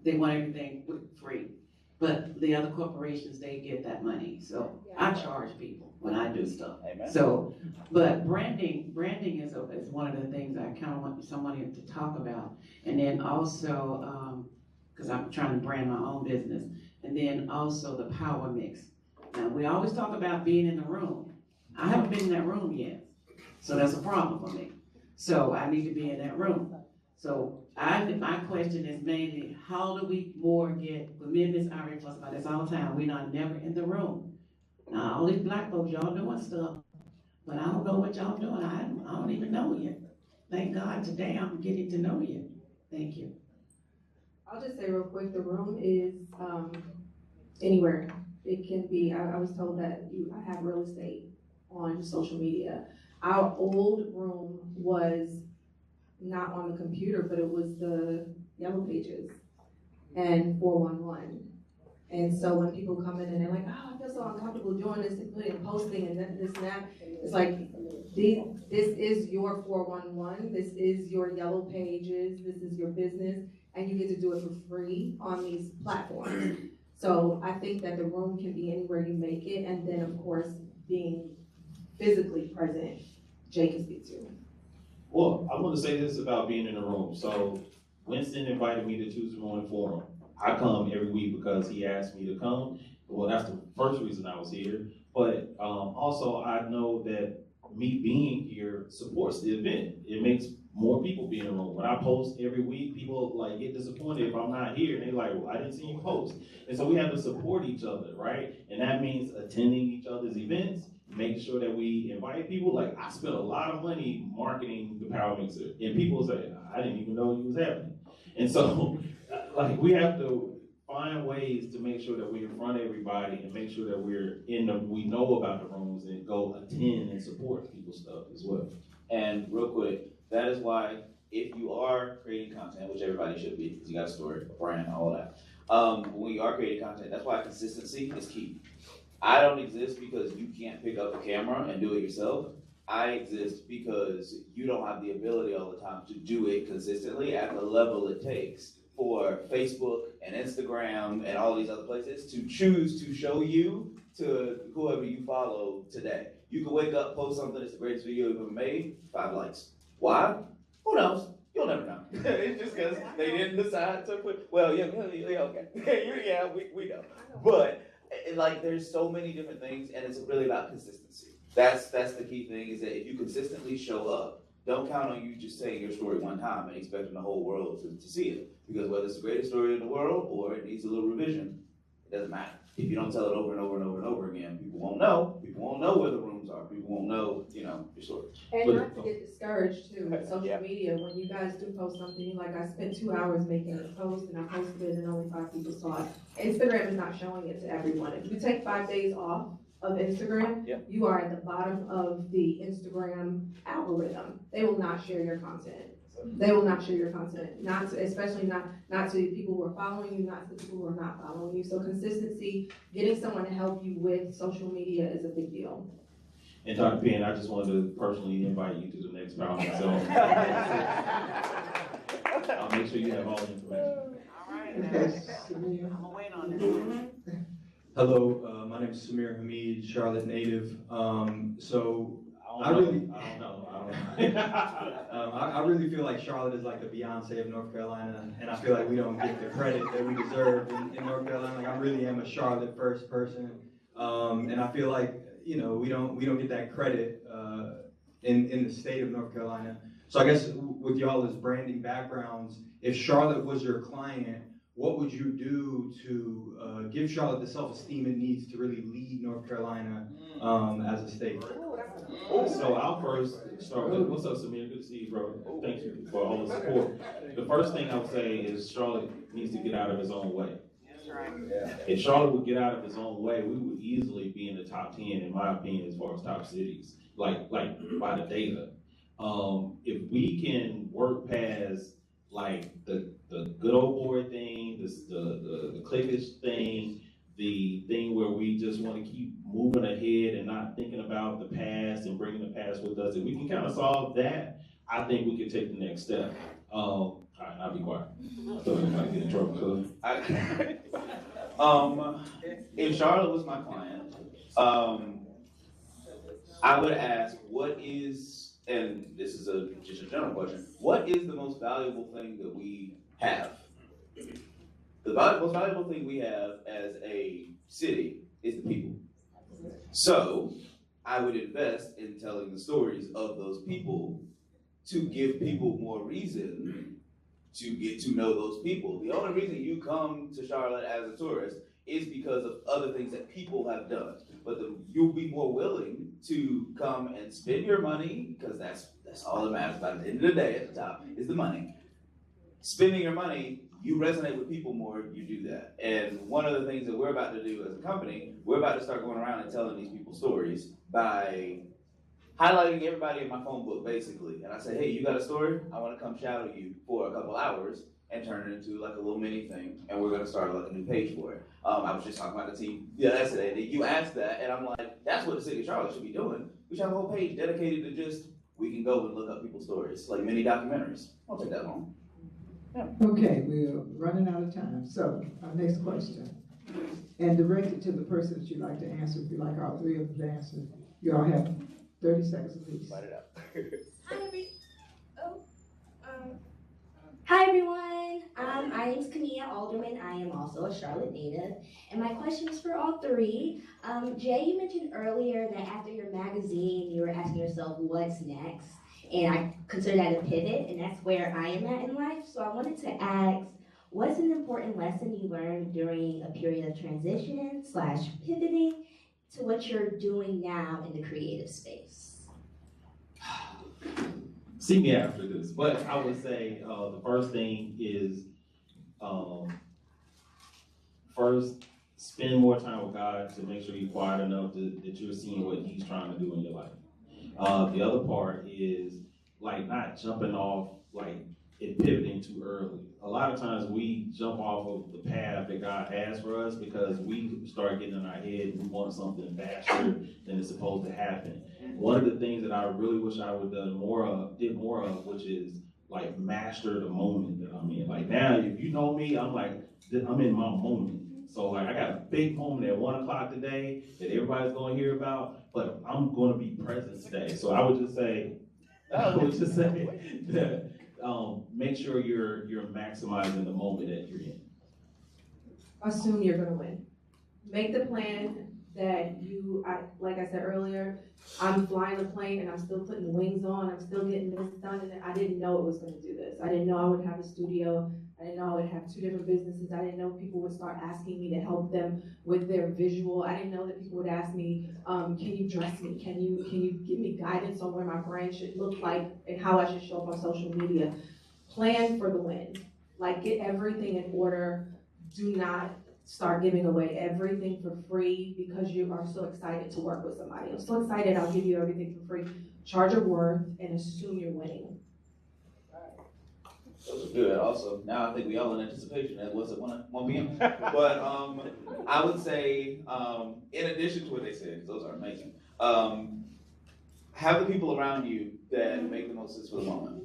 They want everything free. But the other corporations, they get that money. So I charge people when I do stuff. Amen. So, but branding is one of the things I kind of want someone to talk about. And then also, because I'm trying to brand my own business. And then also the power mix. Now, we always talk about being in the room. I haven't been in that room yet. So that's a problem for me. So I need to be in that room. So my question is mainly, how do we more get, with me and Ms. Irene talks about this all the time, we're not never in the room. Now, all these black folks, y'all doing stuff, but I don't know what y'all doing. I don't even know you. Thank God today I'm getting to know you. Thank you. I'll just say real quick, the room is anywhere. It can be, I was told that I have real estate on social media. Our old room was not on the computer, but it was the Yellow Pages and 411. And so when people come in and they're like, oh, I feel so uncomfortable doing this and posting and this and that, it's like, this is your 411, this is your Yellow Pages, this is your business, and you get to do it for free on these platforms. So I think that the room can be anywhere you make it, and then of course, being physically present, Jay can speak to. Well, I want to say this about being in the room. So Winston invited me to Tuesday Morning Forum. I come every week because he asked me to come. Well, that's the first reason I was here. But also I know that me being here supports the event. It makes more people be in the room. When I post every week, people like get disappointed if I'm not here. And they like, well, I didn't see you post. And so we have to support each other, right? And that means attending each other's events, making sure that we invite people. Like, I spent a lot of money marketing the Power Mixer, and people say, I didn't even know you was happening. And so, like, we have to find ways to make sure that we're in front of everybody and make sure that we know about the rooms and go attend and support people's stuff as well. And real quick, that is why if you are creating content, which everybody should be, because you got a story, a brand, all that. When you are creating content, that's why consistency is key. I don't exist because you can't pick up the camera and do it yourself. I exist because you don't have the ability all the time to do it consistently at the level it takes for Facebook and Instagram and all these other places to choose to show you to whoever you follow today. You can wake up, post something that's the greatest video you've ever made, 5 likes. Why? Who knows? You'll never know. It's just because they didn't decide to put, well, yeah, okay. Yeah, we know. But, like, there's so many different things, and it's really about consistency. That's the key thing, is that if you consistently show up, don't count on you just saying your story one time and expecting the whole world to see it. Because whether it's the greatest story in the world or it needs a little revision, it doesn't matter. If you don't tell it over and over and over and over again, people won't know. People won't know where the rooms are. People won't know, your story. And not to get discouraged too with social media. When you guys do post something, like I spent 2 hours making this post and I posted it and only 5 people saw it. Instagram is not showing it to everyone. If you take 5 days off of Instagram, you are at the bottom of the Instagram algorithm. They will not share your content. They will not share your content, especially not to people who are following you, not to people who are not following you. So consistency, getting someone to help you with social media is a big deal. And Dr. Penn, I just wanted to personally invite you to the next round, so I'll make sure you have all the information. Hello, my name is Samir Hamid, Charlotte native. I really feel like Charlotte is like the Beyonce of North Carolina, and I feel like we don't get the credit that we deserve in North Carolina. Like I really am a Charlotte first person, and I feel like we don't get that credit in the state of North Carolina. So I guess with y'all as branding backgrounds, if Charlotte was your client, what would you do to give Charlotte the self-esteem it needs to really lead North Carolina as a state? So I'll first start with, what's up, Samir? Good to see you, bro. Thank you for all the support. The first thing I would say is Charlotte needs to get out of his own way. If Charlotte would get out of his own way, we would easily be in the top 10, in my opinion, as far as top cities, like by the data. If we can work past like the good old boy thing, the cliquish thing, the thing where we just want to keep moving ahead and not thinking about the past and bringing the past with us, if we can kind of solve that, I think we can take the next step. All right, I'll be quiet. I thought I might get in trouble. If Charlotte was my client, I would ask, what is, and this is just a general question, what is the most valuable thing that we have? The most valuable thing we have as a city is the people. So I would invest in telling the stories of those people to give people more reason to get to know those people. The only reason you come to Charlotte as a tourist is because of other things that people have done. But you'll be more willing to come and spend your money, because that's all that matters. By the end of the day, at the top is the money. Spending your money, you resonate with people more, you do that. And one of the things that we're about to do as a company, we're about to start going around and telling these people stories by highlighting everybody in my phone book, basically. And I say, hey, you got a story? I want to come shadow you for a couple hours and turn it into like a little mini thing. And we're going to start like a new page for it. I was just talking about the team yesterday. You asked that, and I'm like, that's what the city of Charlotte should be doing. We should have a whole page dedicated to just, we can go and look up people's stories, like mini documentaries. Won't take that long. Yeah. Okay, we're running out of time. So, our next question, and directed to the person that you'd like to answer. If you'd like all three of them to answer, you all have 30 seconds apiece. Light it up. Hi everyone, my name is Kania Alderman. I am also a Charlotte native, and my question is for all three. Jay, you mentioned earlier that after your magazine, you were asking yourself, what's next? And I consider that a pivot, and that's where I am at in life. So I wanted to ask, what's an important lesson you learned during a period of transition / pivoting to what you're doing now in the creative space? See me after this, but I would say the first thing is first spend more time with God to make sure you're quiet enough that you're seeing what He's trying to do in your life. The other part is like not jumping off like and pivoting too early. A lot of times we jump off of the path that God has for us because we start getting in our head and we want something faster than it's supposed to happen. One of the things that I really wish I would did more of, which is like master the moment that I'm in. Like now, if you know me, I'm in my moment. So like I got a big moment at 1 o'clock today that everybody's going to hear about, but I'm going to be present today. So I would just say that make sure you're maximizing the moment that you're in. Assume you're gonna win. Make the plan that like I said earlier, I'm flying a plane and I'm still putting the wings on, I'm still getting this done, and I didn't know it was gonna do this. I didn't know I would have a studio. I didn't know I would have 2 different businesses. I didn't know people would start asking me to help them with their visual. I didn't know that people would ask me, can you dress me? Can you give me guidance on where my brand should look like and how I should show up on social media? Plan for the win. Like get everything in order. Do not start giving away everything for free because you are so excited to work with somebody. I'm so excited, I'll give you everything for free. Charge your worth and assume you're winning. Those are good. Also, now I think we all in anticipation at what's at 1 p.m. But I would say, in addition to what they said, 'cause those are amazing, have the people around you that make the most sense for the moment.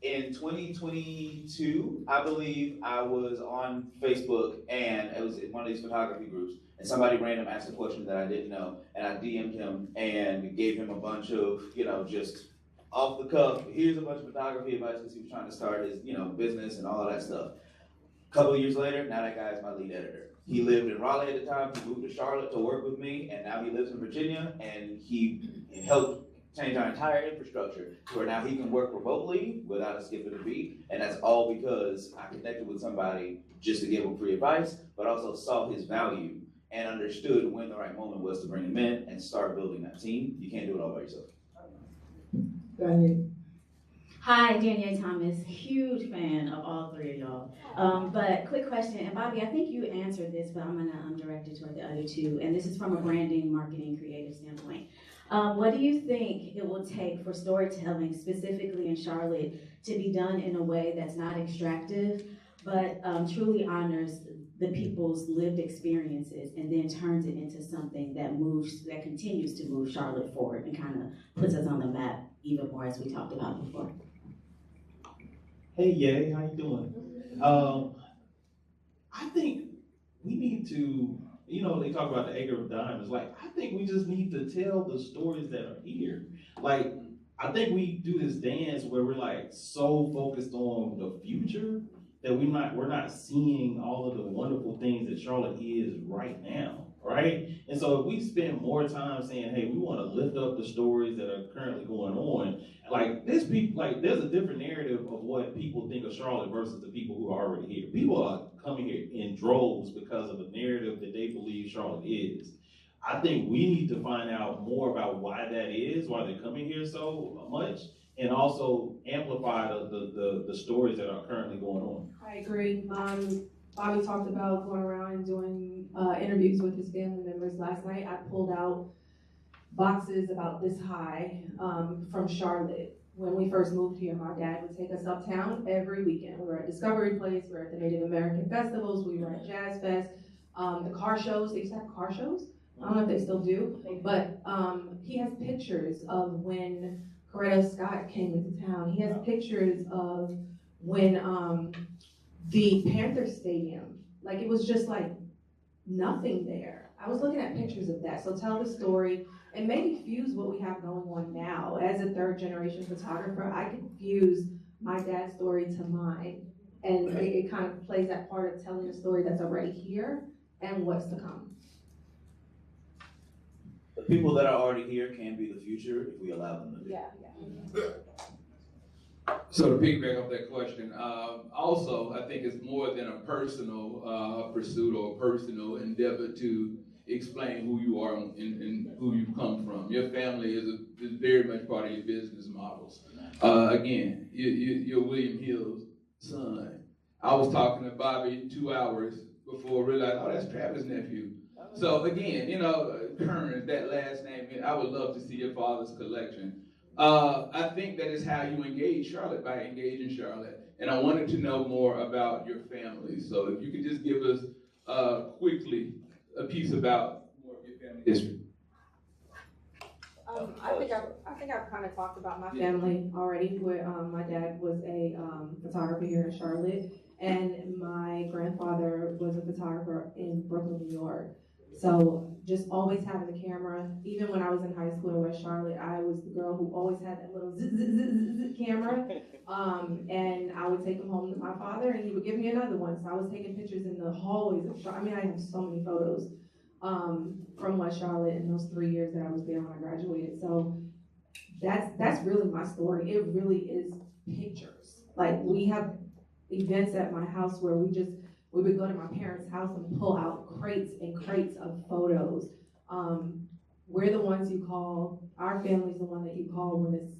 In 2022, I believe I was on Facebook, and it was in one of these photography groups, and somebody random asked a question that I didn't know, and I DM'd him and gave him a bunch of, just off the cuff, here's a bunch of photography advice because he was trying to start his, business and all of that stuff. A couple of years later, now that guy is my lead editor. He lived in Raleigh at the time, he moved to Charlotte to work with me, and now he lives in Virginia, and he helped change our entire infrastructure to where now he can work remotely without a skip of a beat, and that's all because I connected with somebody just to give him free advice, but also saw his value and understood when the right moment was to bring him in and start building that team. You can't do it all by yourself. Danielle. Hi, Danielle Thomas, huge fan of all three of y'all. But quick question, and Bobby, I think you answered this, but I'm gonna direct it toward the other two, and this is from a branding, marketing, creative standpoint. What do you think it will take for storytelling, specifically in Charlotte, to be done in a way that's not extractive, but truly honors the people's lived experiences and then turns it into something that continues to move Charlotte forward and kind of puts us on the map even more, as we talked about before? Hey, Yay, how you doing? I think we need to, they talk about the acre of diamonds. I think we just need to tell the stories that are here. I think we do this dance where we're so focused on the future that we're not seeing all of the wonderful things that Charlotte is right now, right? And so if we spend more time saying, hey, we want to lift up the stories that are currently going on, there's a different narrative of what people think of Charlotte versus the people who are already here. People are coming here in droves because of the narrative that they believe Charlotte is. I think we need to find out more about why that is, why they're coming here so much, and also amplify the stories that are currently going on. I agree. Bobby talked about going around and doing interviews with his family members. Last night I pulled out boxes about this high from Charlotte. When we first moved here, my dad would take us uptown every weekend. We were at Discovery Place, we were at the Native American festivals, we were at Jazz Fest, the car shows. They used to have car shows. I don't know if they still do, but he has pictures of when Coretta Scott came into town. He has pictures of when the Panther Stadium, it was just nothing there. I was looking at pictures of that. So tell the story and maybe fuse what we have going on now. As a third generation photographer, I could fuse my dad's story to mine, and it kind of plays that part of telling a story that's already here and what's to come. The people that are already here can be the future if we allow them to be. Yeah. So to piggyback off that question, also I think it's more than a personal pursuit or a personal endeavor to explain who you are and who you come from. Your family is very much part of your business models. Again, you're William Hill's son. I was talking to Bobby 2 hours before I realized, oh, that's Travis' nephew. So again, Kearns, that last name, I would love to see your father's collection. I think that is how you engage Charlotte, by engaging Charlotte. And I wanted to know more about your family. So if you could just give us quickly a piece about more of your family history. I think I've kind of talked about my family already, where my dad was a photographer here in Charlotte, and my grandfather was a photographer in Brooklyn, New York. So just always having the camera. Even when I was in high school in West Charlotte, I was the girl who always had that little camera. And I would take them home to my father, and he would give me another one. So I was taking pictures in the hallways of Charlotte. I have so many photos from West Charlotte in those 3 years that I was there when I graduated. So that's really my story. It really is pictures. We have events at my house where we would go to my parents' house and pull out crates and crates of photos. We're the ones you call, our family's the one that you call when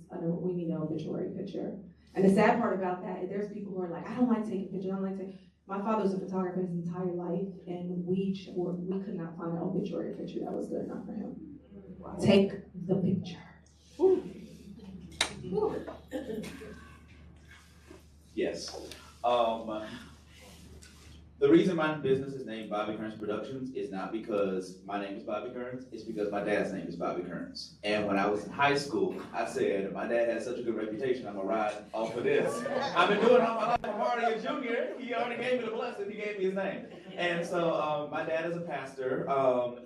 we need an obituary picture. And the sad part about that, there's people who are like, I don't like taking pictures, My father was a photographer his entire life, and we could not find an obituary picture that was good enough for him. Take the picture. Yes. The reason my business is named Bobby Kearns Productions is not because my name is Bobby Kearns, it's because my dad's name is Bobby Kearns. And when I was in high school, I said, my dad has such a good reputation, I'm gonna ride off of this. I've been doing it all my life, I'm already a junior, he already gave me the blessing, he gave me his name. And so my dad is a pastor,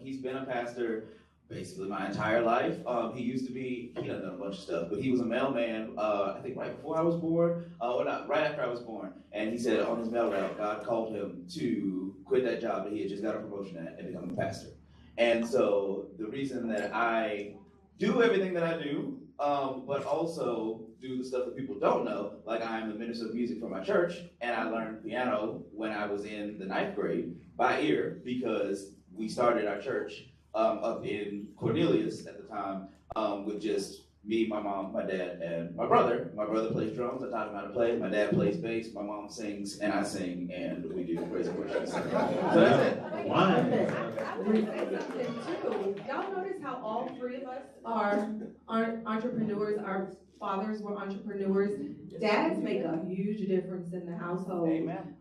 he's been a pastor basically my entire life. He done a bunch of stuff, but he was a mailman, I think right before I was born, or not, right after I was born. And he said on his mail route, God called him to quit that job that he had just got a promotion at and become a pastor. And so the reason that I do everything that I do, but also do the stuff that people don't know, like I'm the minister of music for my church, and I learned piano when I was in the 9th grade by ear, because we started our church up in Cornelius at the time, with just me, my mom, my dad, and my brother. My brother plays drums, I taught him how to play. My dad plays bass, my mom sings, and I sing, and we do praise and worship. So that's it. I want to say something too. Y'all notice how all three of us are entrepreneurs, our fathers were entrepreneurs. Dads make a huge difference in the household. Amen.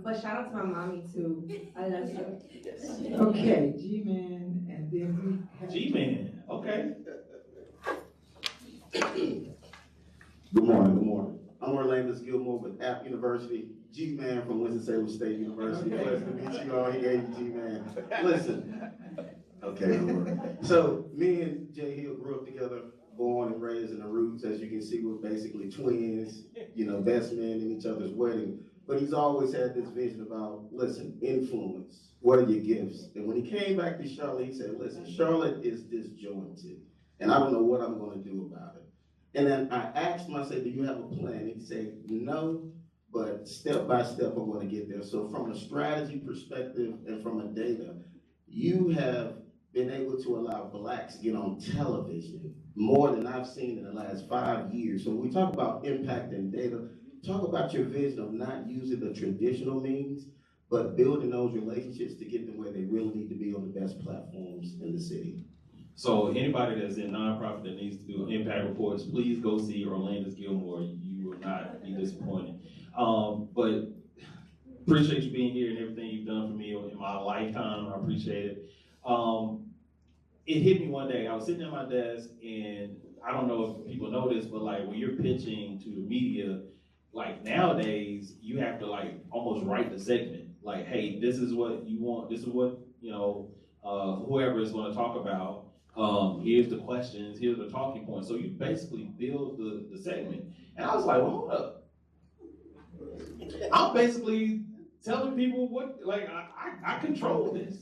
But shout out to my mommy too. I love you. Yes. Okay, G-Man, and then we have. G-Man, okay. Good morning. I'm Orlando Gilmore with App University. G-Man from Winston-Salem State University. Pleasure to meet you all. He gave you G-Man. Listen. Okay. So me and Jay Hill grew up together, born and raised in the roots. As you can see, we're basically twins, best men in each other's wedding. But he's always had this vision about, listen, influence. What are your gifts? And when he came back to Charlotte, he said, listen, Charlotte is disjointed, and I don't know what I'm going to do about it. And then I asked him, I said, do you have a plan? He said, no, but step by step, I'm going to get there. So from a strategy perspective and from a data, you have been able to allow blacks to get on television more than I've seen in the last 5 years. So when we talk about impact and data, talk about your vision of not using the traditional means, but building those relationships to get them where they really need to be on the best platforms in the city. So anybody that's in nonprofit that needs to do impact reports, please go see Orlando Gilmore. You will not be disappointed. But appreciate you being here and everything you've done for me in my lifetime. I appreciate it. It hit me one day. I was sitting at my desk, and I don't know if people know this, but like when you're pitching to the media, like nowadays you have to like almost write the segment. Like, hey, this is what you want. This is what whoever is going to talk about. Here's the questions, here's the talking points. So you basically build the segment. And I was like, well, hold up. I'm basically telling people what, like, I control this.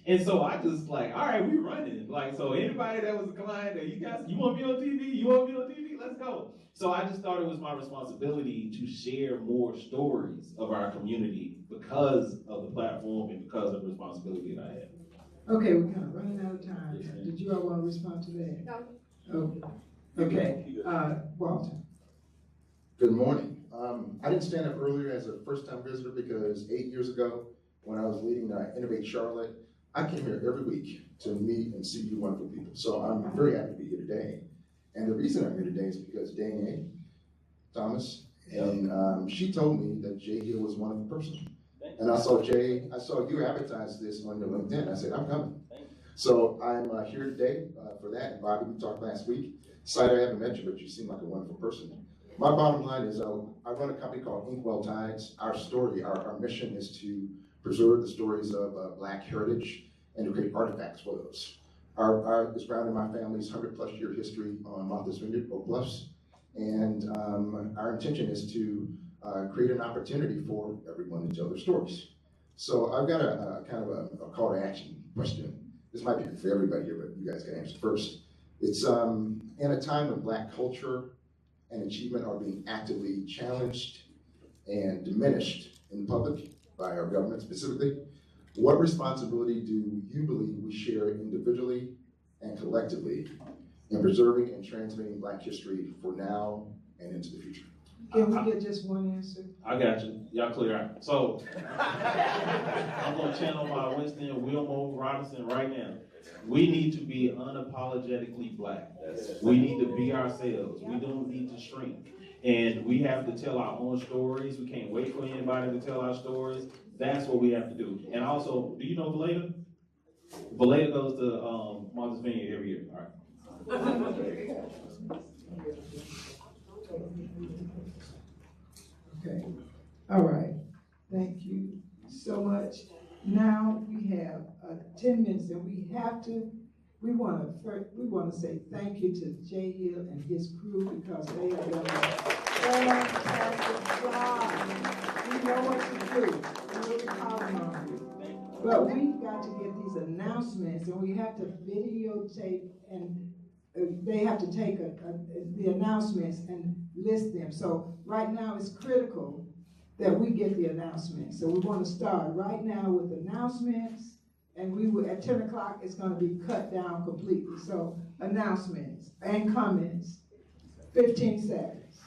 And so I just like, all right, we running. Like, so anybody that was a client that you want to be on TV? You want to be on TV? Let's go. So I just thought it was my responsibility to share more stories of our community because of the platform and because of the responsibility that I have. Okay, we're kind of running out of time. Did you all want to respond to that? No. Okay, Walter. Good morning. I didn't stand up earlier as a first-time visitor because 8 years ago, when I was leading Innovate Charlotte, I came here every week to meet and see you wonderful people. So I'm very happy to be here today. And the reason I'm here today is because Danielle Thomas, and she told me that Jay Hill was one of the person. And I saw you advertise this on your LinkedIn. I said, I'm coming. So I'm here today for that. And Bobby, we talked last week. Sorry I haven't met you, but you seem like a wonderful person. My bottom line is I run a company called Inkwell Tides. Our story, our mission is to preserve the stories of Black heritage and to create artifacts for those. It's grounded in my family's 100+ year history on Martha's Vineyard, Oak Bluffs. And our intention is to create an opportunity for everyone to tell their stories. So I've got a kind of a call to action question. This might be for everybody here, but you guys can answer first. It's in a time when Black culture and achievement are being actively challenged and diminished in public by our government specifically, what responsibility do you believe we share individually and collectively in preserving and transmitting Black history for now and into the future? Can we get just one answer? I got you. Y'all clear out. So I'm gonna channel my Winston Wilmore Robinson right now. We need to be unapologetically Black. We need to be ourselves. We don't need to shrink. And we have to tell our own stories. We can't wait for anybody to tell our stories. That's what we have to do. And also, do you know Valeda? Valeda goes to Martha's Vineyard every year. All right. Okay, all right, thank you so much. Now we have 10 minutes and we want to say thank you to Jay Hill and his crew because they have done a fantastic job. We know what to do. We're really calling on you. But we've got to get these announcements and we have to videotape and they have to take the announcements and list them. So right now it's critical that we get the announcements. So we want to start right now with announcements, and we will, at 10 o'clock, it's going to be cut down completely. So announcements and comments, 15 seconds.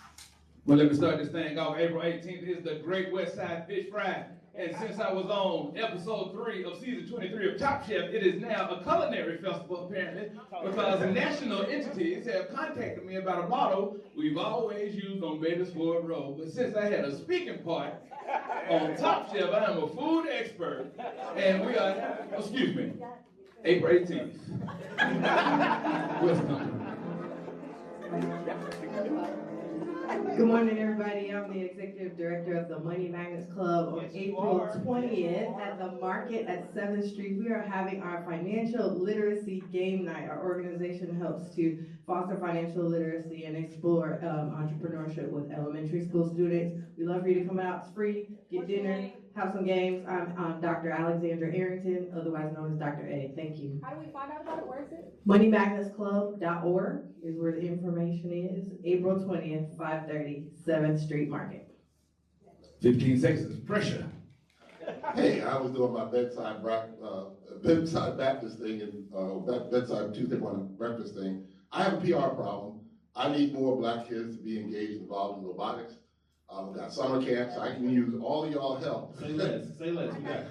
Well, let me start this thing off. April 18th is the Great West Side Fish Fry. And since I was on episode 3 of season 23 of Top Chef, it is now a culinary festival, apparently, because national entities have contacted me about a motto we've always used on Bader's Ford Road. But since I had a speaking part on Top Chef, I am a food expert. And we are, excuse me, April 18th. Welcome. Good morning, everybody. I'm the executive director of the Money Magnets Club. On April 20th at the market at 7th Street, we are having our financial literacy game night. Our organization helps to foster financial literacy and explore entrepreneurship with elementary school students. We love for you to come out. It's free. Get dinner, have some games. I'm Dr. Alexandra Arrington, otherwise known as Dr. A. Thank you. How do we find out about it? Where is it? MoneyMagnetsClub.org is where the information is. April 20th, 5:30, 7th Street Market. 15 seconds, pressure. Hey, I was doing my bedside Baptist thing and bedside Tuesday morning breakfast thing. I have a PR problem. I need more black kids to be engaged, involved in robotics. We've got summer camps. I can use all of y'all help. Say less. Say less. We got it.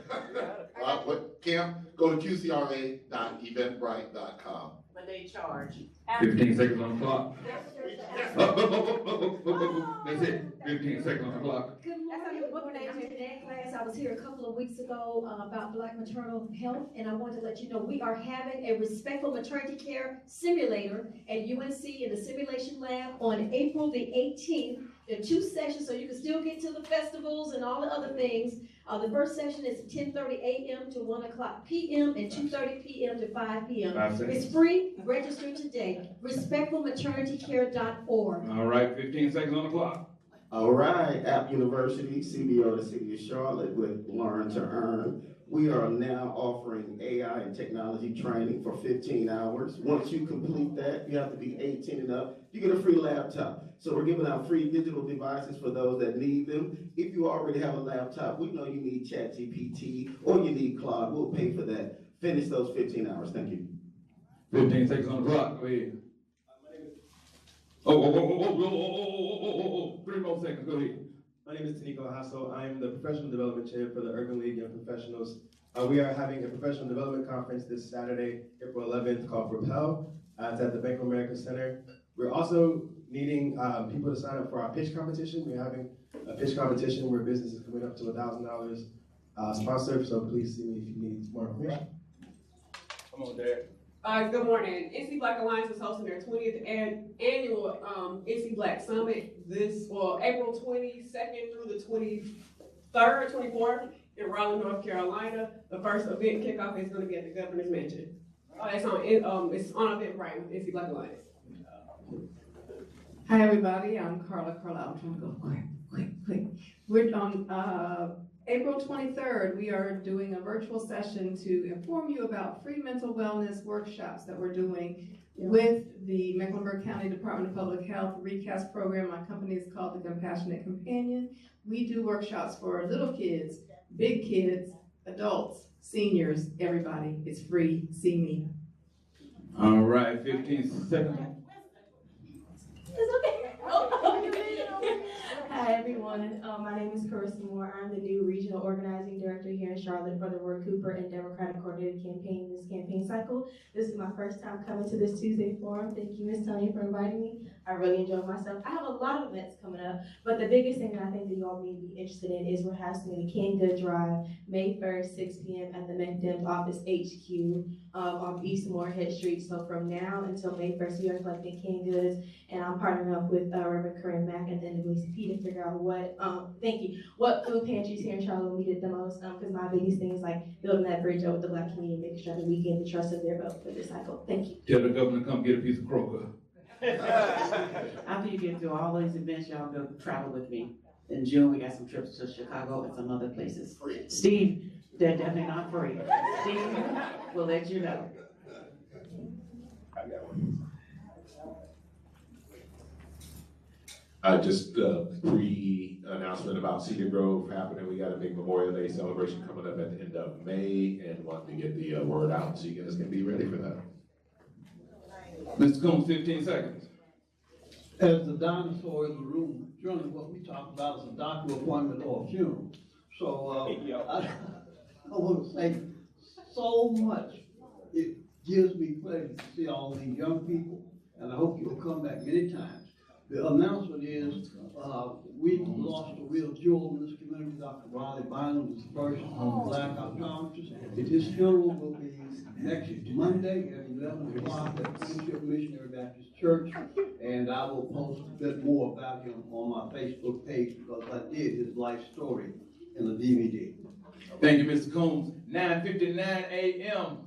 What camp? Go to qcra.eventbrite.com. But they charge. 15 seconds on the clock. That's it. 15 seconds on the clock. Good morning. I'm in that class. I was here a couple of weeks ago about Black maternal health, and I wanted to let you know we are having a respectful maternity care simulator at UNC in the simulation lab on April the 18th. There are 2 sessions, so you can still get to the festivals and all the other things. The first session is 10:30 a.m. to 1 o'clock p.m. and 2:30 p.m. to 5 p.m. It's free. Register today. Respectfulmaternitycare.org. All right, 15 seconds on the clock. All right, App University, CBO, the City of Charlotte with Learn to Earn. We are now offering AI and technology training for 15 hours. Once you complete that, you have to be 18 and up. You get a free laptop. So we're giving out free digital devices for those that need them. If you already have a laptop, we know you need ChatGPT or you need Claude. We'll pay for that. Finish those 15 hours. Thank you. 15 seconds on the clock. Go ahead. Oh, 3 more seconds. Go ahead. My name is Taniko Hasso. I am the Professional Development Chair for the Urban League Young Professionals. We are having a professional development conference this Saturday, April 11th, called Propel. It's at the Bank of America Center. We're also needing people to sign up for our pitch competition. We're having a pitch competition where business is coming up to $1,000 sponsored, so please see me if you need more information. Come on, Derek. Good morning. NC Black Alliance is hosting their 20th annual NC Black Summit April 22nd through the 23rd, 24th in Raleigh, North Carolina. The first event kickoff is going to be at the Governor's Mansion. It's on Eventbrite with NC Black Alliance. Hi, everybody. I'm Carla. I'm trying to go quick. We're on April 23rd. We are doing a virtual session to inform you about free mental wellness workshops that we're doing with the Mecklenburg County Department of Public Health RECAST program. My company is called The Compassionate Companion. We do workshops for little kids, big kids, adults, seniors, everybody. It's free. See me. All right, 15 seconds. Hi, everyone. everyone. My name is Carissa Moore. I'm the new Regional Organizing Director here in Charlotte for the Roy Cooper and Democratic Coordinated Campaign this campaign cycle. This is my first time coming to this Tuesday forum. Thank you, Ms. Tony, for inviting me. I really enjoyed myself. I have a lot of events coming up, but the biggest thing that I think that you all may be interested in is we're hosting the Canned Good Drive May 1st, 6 p.m. at the McDems office HQ on East Moorhead Street. So from now until May 1st, we are collecting canned goods, and I'm partnering up with Reverend Corinne Mack and the NAACP to figure out what food pantries here in Charlotte we did the most, because my biggest thing is like building that bridge over with the Black community, making sure that we gain the trust of their vote for this cycle. Thank you. Tell the governor to come get a piece of Kroger. After you get through all these events, y'all go travel with me. In June, we got some trips to Chicago and some other places. Steve, they're definitely not free. Steve will let you know. I got one. Just pre-announcement about Cedar Grove happening. We got a big Memorial Day celebration coming up at the end of May, and wanted to get the word out so you guys can be ready for that. Mr. Combs, 15 seconds. As the dinosaur in the room, generally what we talk about is a doctor appointment or a funeral. So I want to say so much. It gives me pleasure to see all these young people, and I hope you'll come back many times. The announcement is we lost a real jewel in this community. Dr. Riley Bynum was the first Black optometrist. His funeral will be next Monday at 11 o'clock at Friendship Missionary Baptist Church, and I will post a bit more about him on my Facebook page because I did his life story in the DVD. Thank you, Mr. Combs. 9:59 a.m.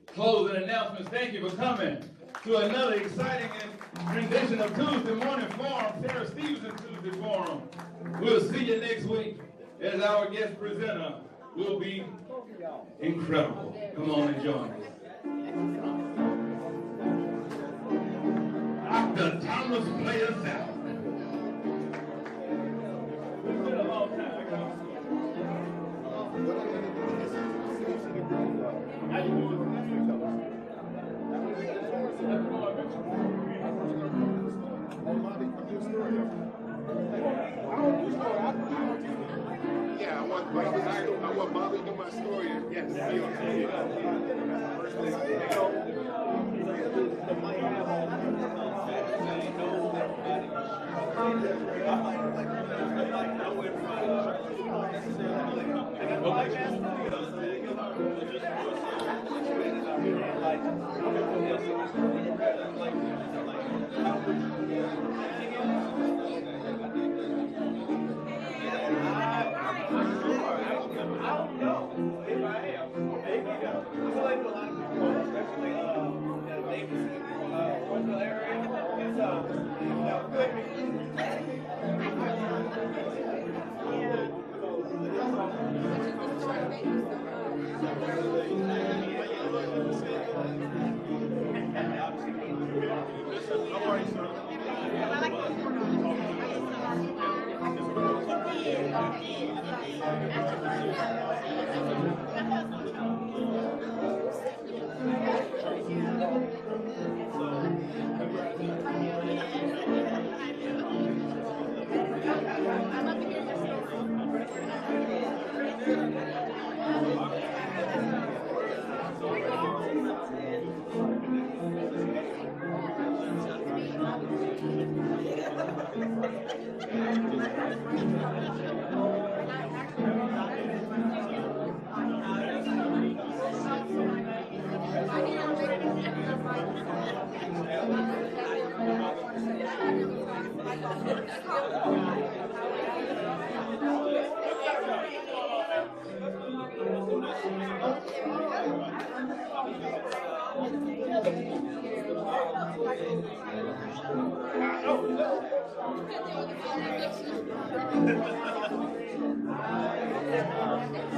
Closing announcements. Thank you for coming to another exciting rendition of Tuesday Morning Forum, Sarah Stevenson Tuesday Forum. We'll see you next week as our guest presenter will be incredible. Come on and join us. Dr. Thomas play us out. It's been a long time. How you doing? Yeah, I want Bobby to do my story. Yes.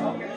Okay.